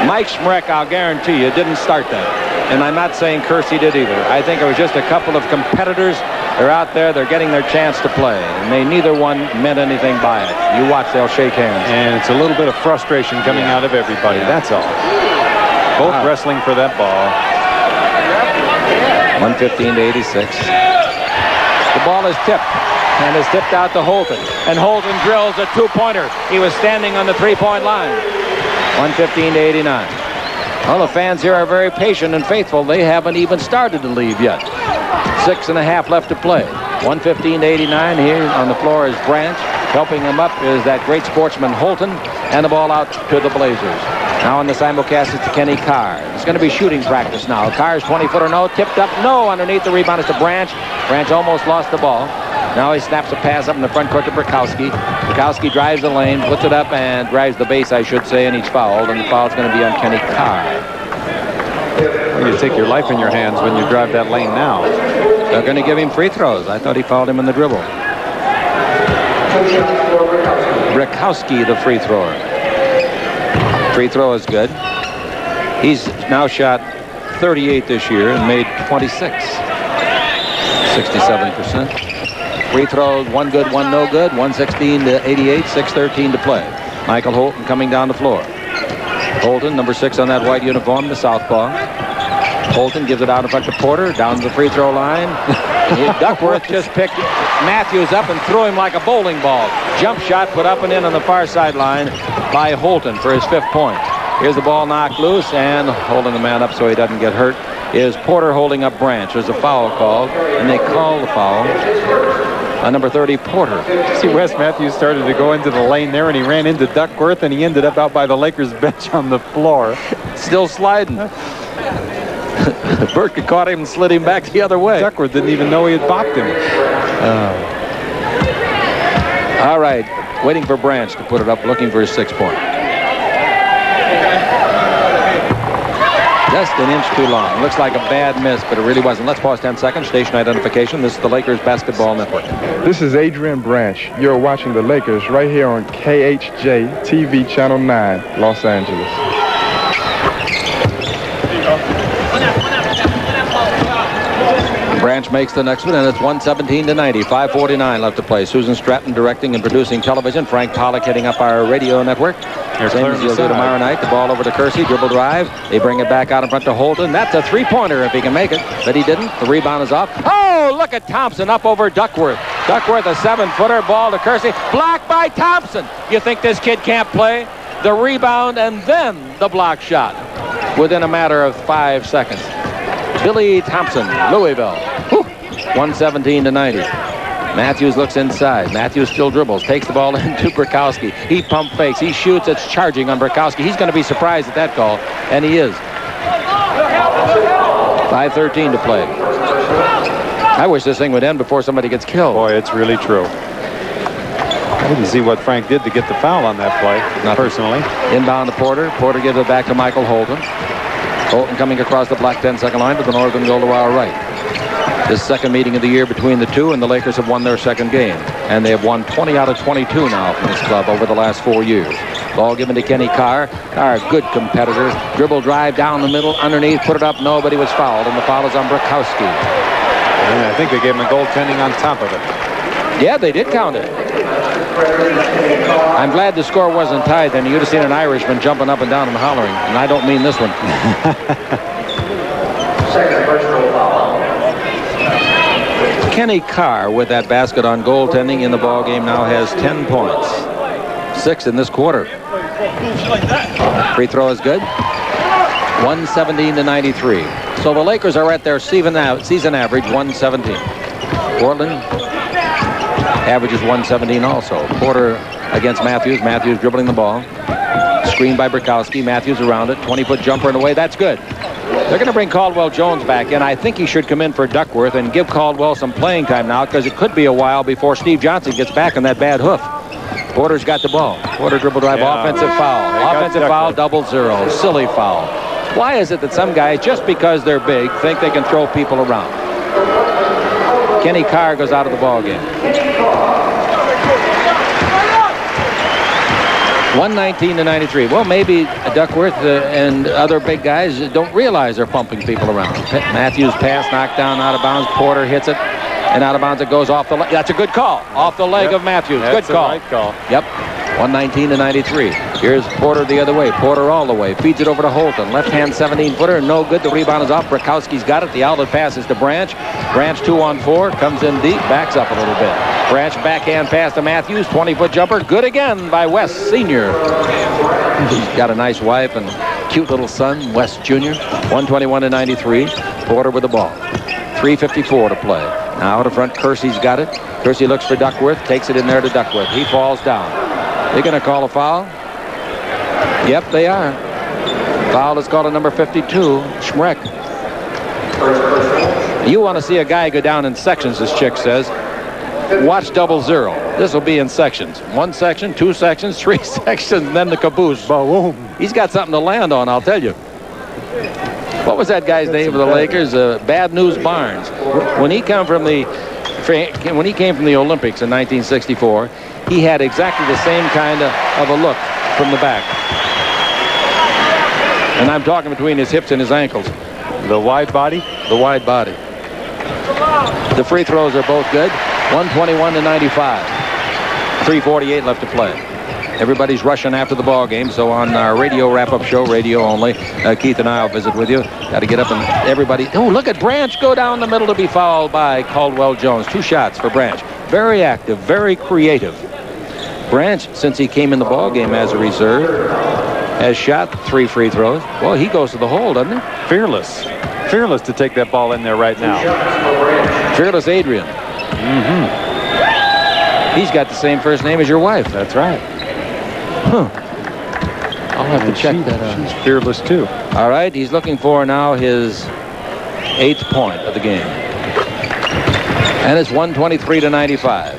Mike Schmreck, I'll guarantee you, didn't start that. And I'm not saying Kersey did either. I think it was just a couple of competitors. They're out there. They're getting their chance to play. And neither one meant anything by it. You watch, they'll shake hands. And it's a little bit of frustration coming out of everybody. That's all. Both wrestling for that ball. 115-86. The ball is tipped. And is tipped out to Holton. And Holton drills a 2-pointer. He was standing on the 3-point line. 115-89. Well, the fans here are very patient and faithful. They haven't even started to leave yet. 6.5 left to play. 115-89. Here on the floor is Branch. Helping him up is that great sportsman Holton. And the ball out to the Blazers. Now on the simulcast, it's to Kenny Carr. It's going to be shooting practice now. Carr's 20-footer, no. Tipped up, no. Underneath the rebound is to Branch. Branch almost lost the ball. Now he snaps a pass up in the front court to Burkowski. Burkowski drives the lane, puts it up, and drives the base, I should say, and he's fouled. And the foul's going to be on Kenny Carr. Well, you take your life in your hands when you drive that lane now. They're going to give him free throws. I thought he fouled him in the dribble. Burkowski, the free thrower. Free throw is good. He's now shot 38 this year and made 26. 67%. Free throws, 1 good, 1 no good. 116-88, 6:13 to play. Michael Holton coming down the floor. Holton, number 6 on that white uniform, the southpaw. Holton gives it out in front to Porter, down to the free throw line. Duckworth just picked Matthews up and threw him like a bowling ball. Jump shot put up and in on the far sideline by Holton for his 5th point. Here's the ball knocked loose, and holding the man up so he doesn't get hurt is Porter holding up Branch. There's a foul called, and they call the foul on number 30, Porter. See, Wes Matthews started to go into the lane there, and he ran into Duckworth, and he ended up out by the Lakers bench on the floor. Still sliding. Burke caught him and slid him back the other way. Duckworth didn't even know he had bopped him. All right, waiting for Branch to put it up, looking for his 6th point. Just an inch too long. Looks like a bad miss, but it really wasn't. Let's pause 10 seconds. Station identification. This is the Lakers Basketball Network. This is Adrian Branch. You're watching the Lakers right here on KHJ TV Channel 9, Los Angeles. Branch makes the next one, and it's 117-90. 5:49 left to play. Susan Stratton directing and producing television. Frank Pollock heading up our radio network. Same as he'll do tomorrow night. The ball over to Kersey. Dribble drive. They bring it back out in front to Holton. That's a 3-pointer if he can make it. But he didn't. The rebound is off. Oh, look at Thompson up over Duckworth. Duckworth, a 7-footer. Ball to Kersey. Blocked by Thompson. You think this kid can't play? The rebound and then the block shot within a matter of 5 seconds. Billy Thompson, Louisville. 117-90. Matthews looks inside. Matthews still dribbles. Takes the ball into Burkowski. He pump fakes. He shoots. It's charging on Burkowski. He's going to be surprised at that call, and he is. 5:13 to play. I wish this thing would end before somebody gets killed. Boy, it's really true. I didn't see what Frank did to get the foul on that play, personally. Inbound to Porter. Porter gives it back to Michael Holton. Holton coming across the black 10-second line to the northern goal to our right. This second meeting of the year between the two, and the Lakers have won their second game. And they have won 20 out of 22 now from this club over the last 4 years. Ball given to Kenny Carr. Carr, good competitor. Dribble drive down the middle, underneath, put it up. Nobody was fouled, and the foul is on Burkowski. And I think they gave him a goaltending on top of it. Yeah, they did count it. I'm glad the score wasn't tied, then you'd have seen an Irishman jumping up and down and hollering. And I don't mean this one. Second personal foul. Kenny Carr with that basket on goaltending in the ball game now has 10 points. 6 in this quarter. Free throw is good. 117-93. So the Lakers are at their season average, 117. Portland averages 117 also. Porter against Matthews. Matthews dribbling the ball. Screen by Burkowski. Matthews around it. 20-foot jumper and away. That's good. They're going to bring Caldwell Jones back in. I think he should come in for Duckworth and give Caldwell some playing time now, because it could be a while before Steve Johnson gets back on that bad hoof. Porter's got the ball. Porter dribble drive, offensive foul. Offensive foul, 0-0. Silly foul. Why is it that some guys, just because they're big, think they can throw people around? Kenny Carr goes out of the ball game. 119-93. Well, maybe Duckworth and other big guys don't realize they're pumping people around. Matthews pass knocked down out of bounds. Porter hits it, and out of bounds it goes off the leg. That's a good call. Off the leg of Matthews. Good call. Right call. Yep. 119-93. Here's Porter the other way. Porter all the way. Feeds it over to Holton. Left-hand 17-footer. No good. The rebound is off. Burkowski's got it. The outlet pass is to Branch. Branch 2-on-4. Comes in deep. Backs up a little bit. Branch backhand pass to Matthews. 20-foot jumper. Good again by West Sr. He's got a nice wife and cute little son, West Jr. 121-93. Porter with the ball. 3:54 to play. Now to front. Kersey's got it. Kersey looks for Duckworth. Takes it in there to Duckworth. He falls down. They're going to call a foul. Yep, they are. Foul is called on number 52, Schmreck. You want to see a guy go down in sections, this chick says. Watch 0-0. This will be in sections. 1 section, 2 sections, 3 sections, and then the caboose. Boom. He's got something to land on, I'll tell you. What was that guy's name for the Lakers? Bad News Barnes. When he came from the Olympics in 1964, he had exactly the same kind of a look from the back. And I'm talking between his hips and his ankles. The wide body? The wide body. The free throws are both good. 121-95. 3:48 left to play. Everybody's rushing after the ball game, so on our radio wrap-up show, radio only, Keith and I will visit with you. Got to get up and everybody. Oh, look at Branch go down the middle to be fouled by Caldwell Jones. 2 shots for Branch. Very active, very creative. Branch, since he came in the ball game as a reserve, has shot 3 free throws. Well, he goes to the hole, doesn't he? Fearless. Fearless to take that ball in there right now. Fearless Adrian. Mm-hmm. He's got the same first name as your wife. That's right. Huh. I'll have to check that out. She's fearless, too. All right, he's looking for now his 8th point of the game. And it's 123-95.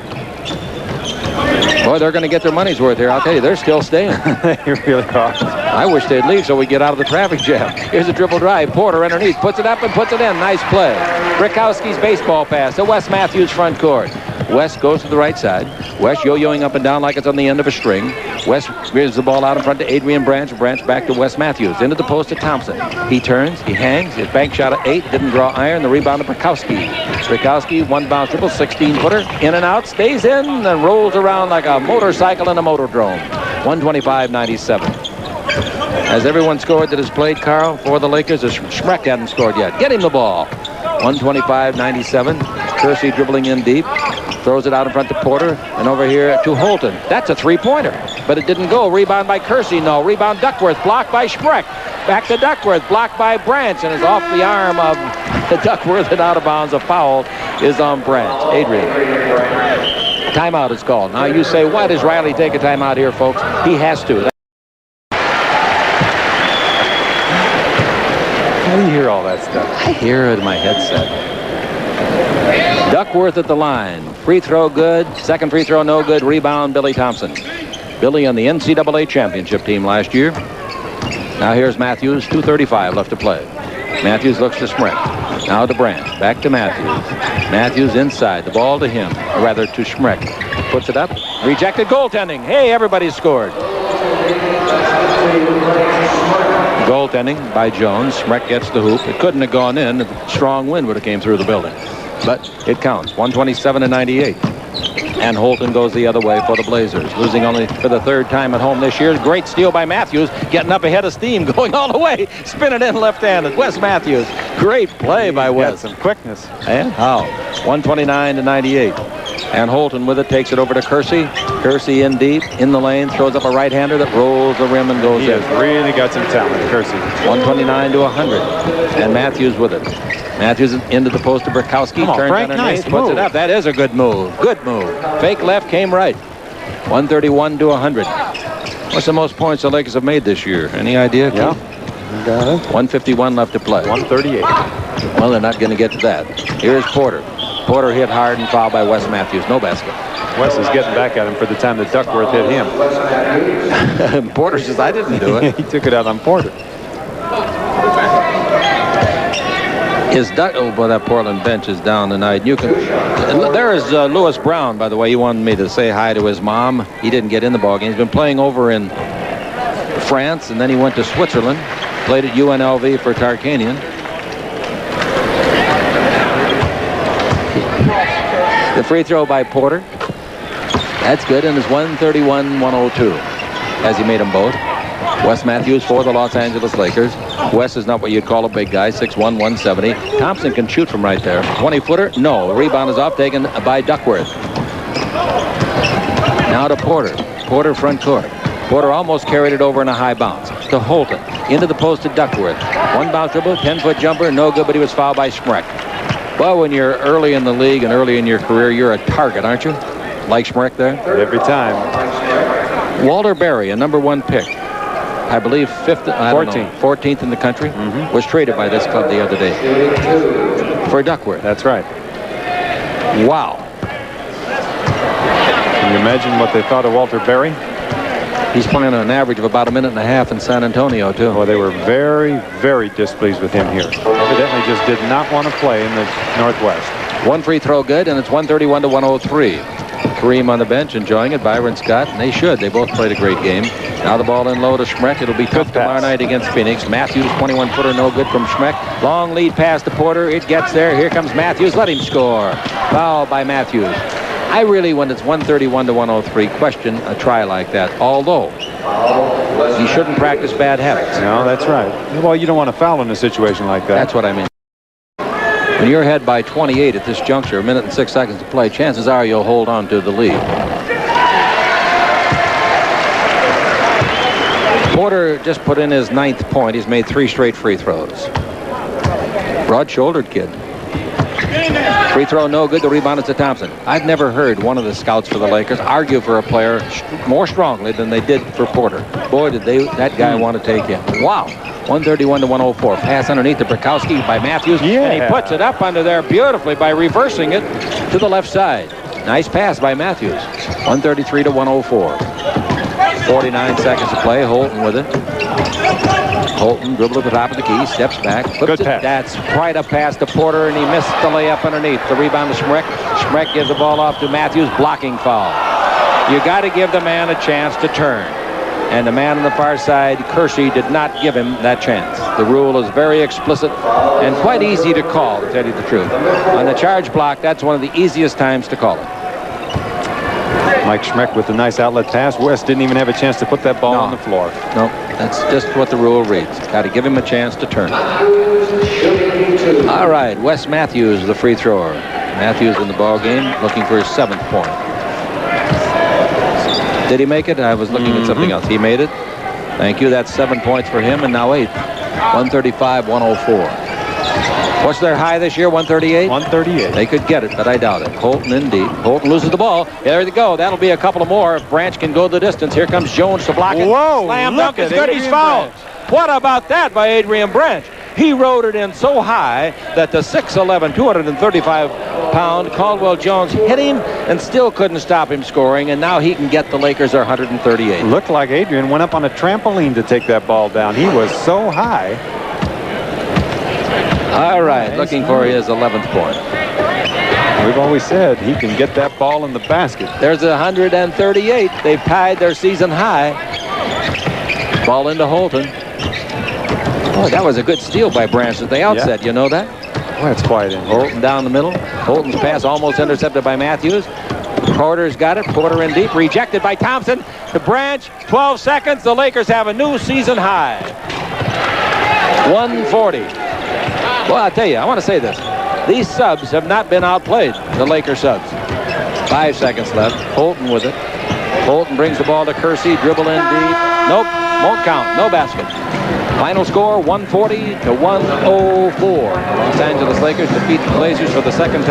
Boy, they're going to get their money's worth here. I'll tell you, they're still staying. They really are. I wish they'd leave so we get out of the traffic jam. Here's a dribble drive. Porter underneath. Puts it up and puts it in. Nice play. Burkowski's baseball pass to Wes Matthews front court. West goes to the right side. West yo-yoing up and down like it's on the end of a string. West gives the ball out in front to Adrian Branch. Branch back to Wes Matthews. Into the post to Thompson. He turns. He hangs. His bank shot at 8. Didn't draw iron. The rebound to Burkowski. Burkowski, 1-bounce dribble, 16-footer. In and out. Stays in and rolls around like a motorcycle in a motordrome. 125-97. Has everyone scored that has played, Carl, for the Lakers? Schmreck hadn't scored yet. Get him the ball. 125-97. Kersey dribbling in deep. Throws it out in front to Porter. And over here to Holton. That's a 3-pointer. But it didn't go. Rebound by Kersey. No. Rebound Duckworth. Blocked by Schmreck. Back to Duckworth. Blocked by Branch. And is off the arm of Duckworth and out of bounds. A foul is on Branch. Adrian. Timeout is called. Now you say, why does Riley take a timeout here, folks? He has to. How do you hear all that stuff? I hear it in my headset. Duckworth at the line. Free throw good. Second free throw no good. Rebound Billy Thompson. Billy on the NCAA championship team last year. Now here's Matthews. 2:35 left to play. Matthews looks to Schmreck. Now to Branch. Back to Matthews. Matthews inside. The ball to him. Or rather to Schmreck. Puts it up. Rejected goaltending. Hey, everybody scored. Goaltending by Jones. Schmreck gets the hoop. It couldn't have gone in. A strong wind would have came through the building. But it counts. 127-98. And Holton goes the other way for the Blazers. Losing only for the 3rd time at home this year. Great steal by Matthews. Getting up ahead of steam. Going all the way. Spinning in left-handed. Wes Matthews. Great play by Wes. Some quickness. And how? 129-98. And Holton with it takes it over to Kersey. Kersey in deep, in the lane, throws up a right-hander that rolls the rim and goes He in. has really got some talent, Kersey. 129 to 100. And Matthews with it. Matthews into the post to Burkowski. Come on, turns Frank, underneath, nice puts move. it up. That is a good move. Good move. Fake left, came right. 131 to 100. What's the most points the Lakers have made this year? Any idea? Yeah. Keith? 151 left to play. 138. Well, they're not going to get to that. Here's Porter. Porter hit hard and fouled by Wes Matthews. No basket. Wes is getting back at him for the time that Duckworth hit him. Porter says, I didn't do it. He took it out on Porter. Oh, boy, that Portland bench is down tonight. You can. There is Lewis Brown, by the way. He wanted me to say hi to his mom. He didn't get in the ballgame. He's been playing over in France, and then he went to Switzerland. Played at UNLV for Tarkanian. The free throw by Porter. That's good, and it's 131-102 as he made them both. Wes Matthews for the Los Angeles Lakers. Wes is not what you'd call a big guy, 6'1", 170. Thompson can shoot from right there. 20-footer? No. Rebound is off, taken by Duckworth. Now to Porter. Porter front court. Porter almost carried it over in a high bounce. To Holton. Into the post to Duckworth. One bounce dribble, 10-foot jumper, no good, but he was fouled by Schmreck. Well, when you're early in the league and early in your career, you're a target, aren't you? Like Schmreck there? Every time. Walter Berry, a #1 pick. I believe 14th in the country, was traded by this club the other day for Duckworth. That's right. Wow. Can you imagine what they thought of Walter Berry? He's playing an average of about a minute and a half in San Antonio, too. Well, they were very, very displeased with him here. Evidently just did not want to play in the Northwest. One free throw good, and it's 131-103. Kareem on the bench enjoying it. Byron Scott, and they should. They both played a great game. Now the ball in low to Schmreck. It'll be tough tomorrow night against Phoenix. Matthews, 21-footer, no good from Schmreck. Long lead pass to Porter. It gets there. Here comes Matthews. Let him score. Foul by Matthews. I really, when it's 131-103, question a try like that. Although, you shouldn't practice bad habits. No, that's right. Well, you don't want to foul in a situation like that. That's what I mean. When you're ahead by 28 at this juncture, 1 minute and 6 seconds to play, chances are you'll hold on to the lead. Porter just put in his 9th point. He's made 3 straight free throws. Broad-shouldered kid. Free throw no good. The rebound is to Thompson. I've never heard one of the scouts for the Lakers argue for a player more strongly than they did for Porter. Boy, did that guy want to take him. Wow. 131-104. Pass underneath to Burkowski by Matthews. Yeah. And he puts it up under there beautifully by reversing it to the left side. Nice pass by Matthews. 133-104. 49 seconds to play. Holton with it. Holton dribbles at the top of the key, steps back. Good pass. That's quite a pass to Porter, and he missed the layup underneath. The rebound to Schmreck. Schmreck gives the ball off to Matthews. Blocking foul. You got to give the man a chance to turn. And the man on the far side, Kersey, did not give him that chance. The rule is very explicit and quite easy to call, to tell you the truth. On the charge block, that's one of the easiest times to call it. Mike Schmreck with a nice outlet pass. West didn't even have a chance to put that ball on the floor. No, that's just what the rule reads. Got to give him a chance to turn. All right, Wes Matthews, the free thrower. Matthews in the ball game, looking for his 7th point. Did he make it? I was looking at something else. He made it. Thank you. That's 7 points for him, and now 8. 135-104. What's their high this year? 138? 138. They could get it, but I doubt it. Holton in deep. Holton loses the ball. There they go. That'll be a couple of more if Branch can go the distance. Here comes Jones to block it. Whoa! Slam Look dunk is at good. He's Adrian fouled. Branch. What about that by Adrian Branch? He rode it in so high that the 6'11", 235-pound Caldwell Jones hit him and still couldn't stop him scoring, and now he can get the Lakers their 138. Looked like Adrian went up on a trampoline to take that ball down. He was so high. All right, looking for his 11th point. We've always said he can get that ball in the basket. There's 138. They've tied their season high. Ball into Holton. Boy, that was a good steal by Branch at the outset. You know that? Boy, that's quiet in here. Holton down the middle. Holton's pass almost intercepted by Matthews. Porter's got it. Porter in deep. Rejected by Thompson. To Branch. 12 seconds. The Lakers have a new season high. 140. Well, I'll tell you, I want to say this. These subs have not been outplayed, the Laker subs. 5 seconds left. Holton with it. Holton brings the ball to Kersey. Dribble in deep. Nope. Won't count. No basket. Final score 140 to 104. The Los Angeles Lakers defeat the Blazers for the second time.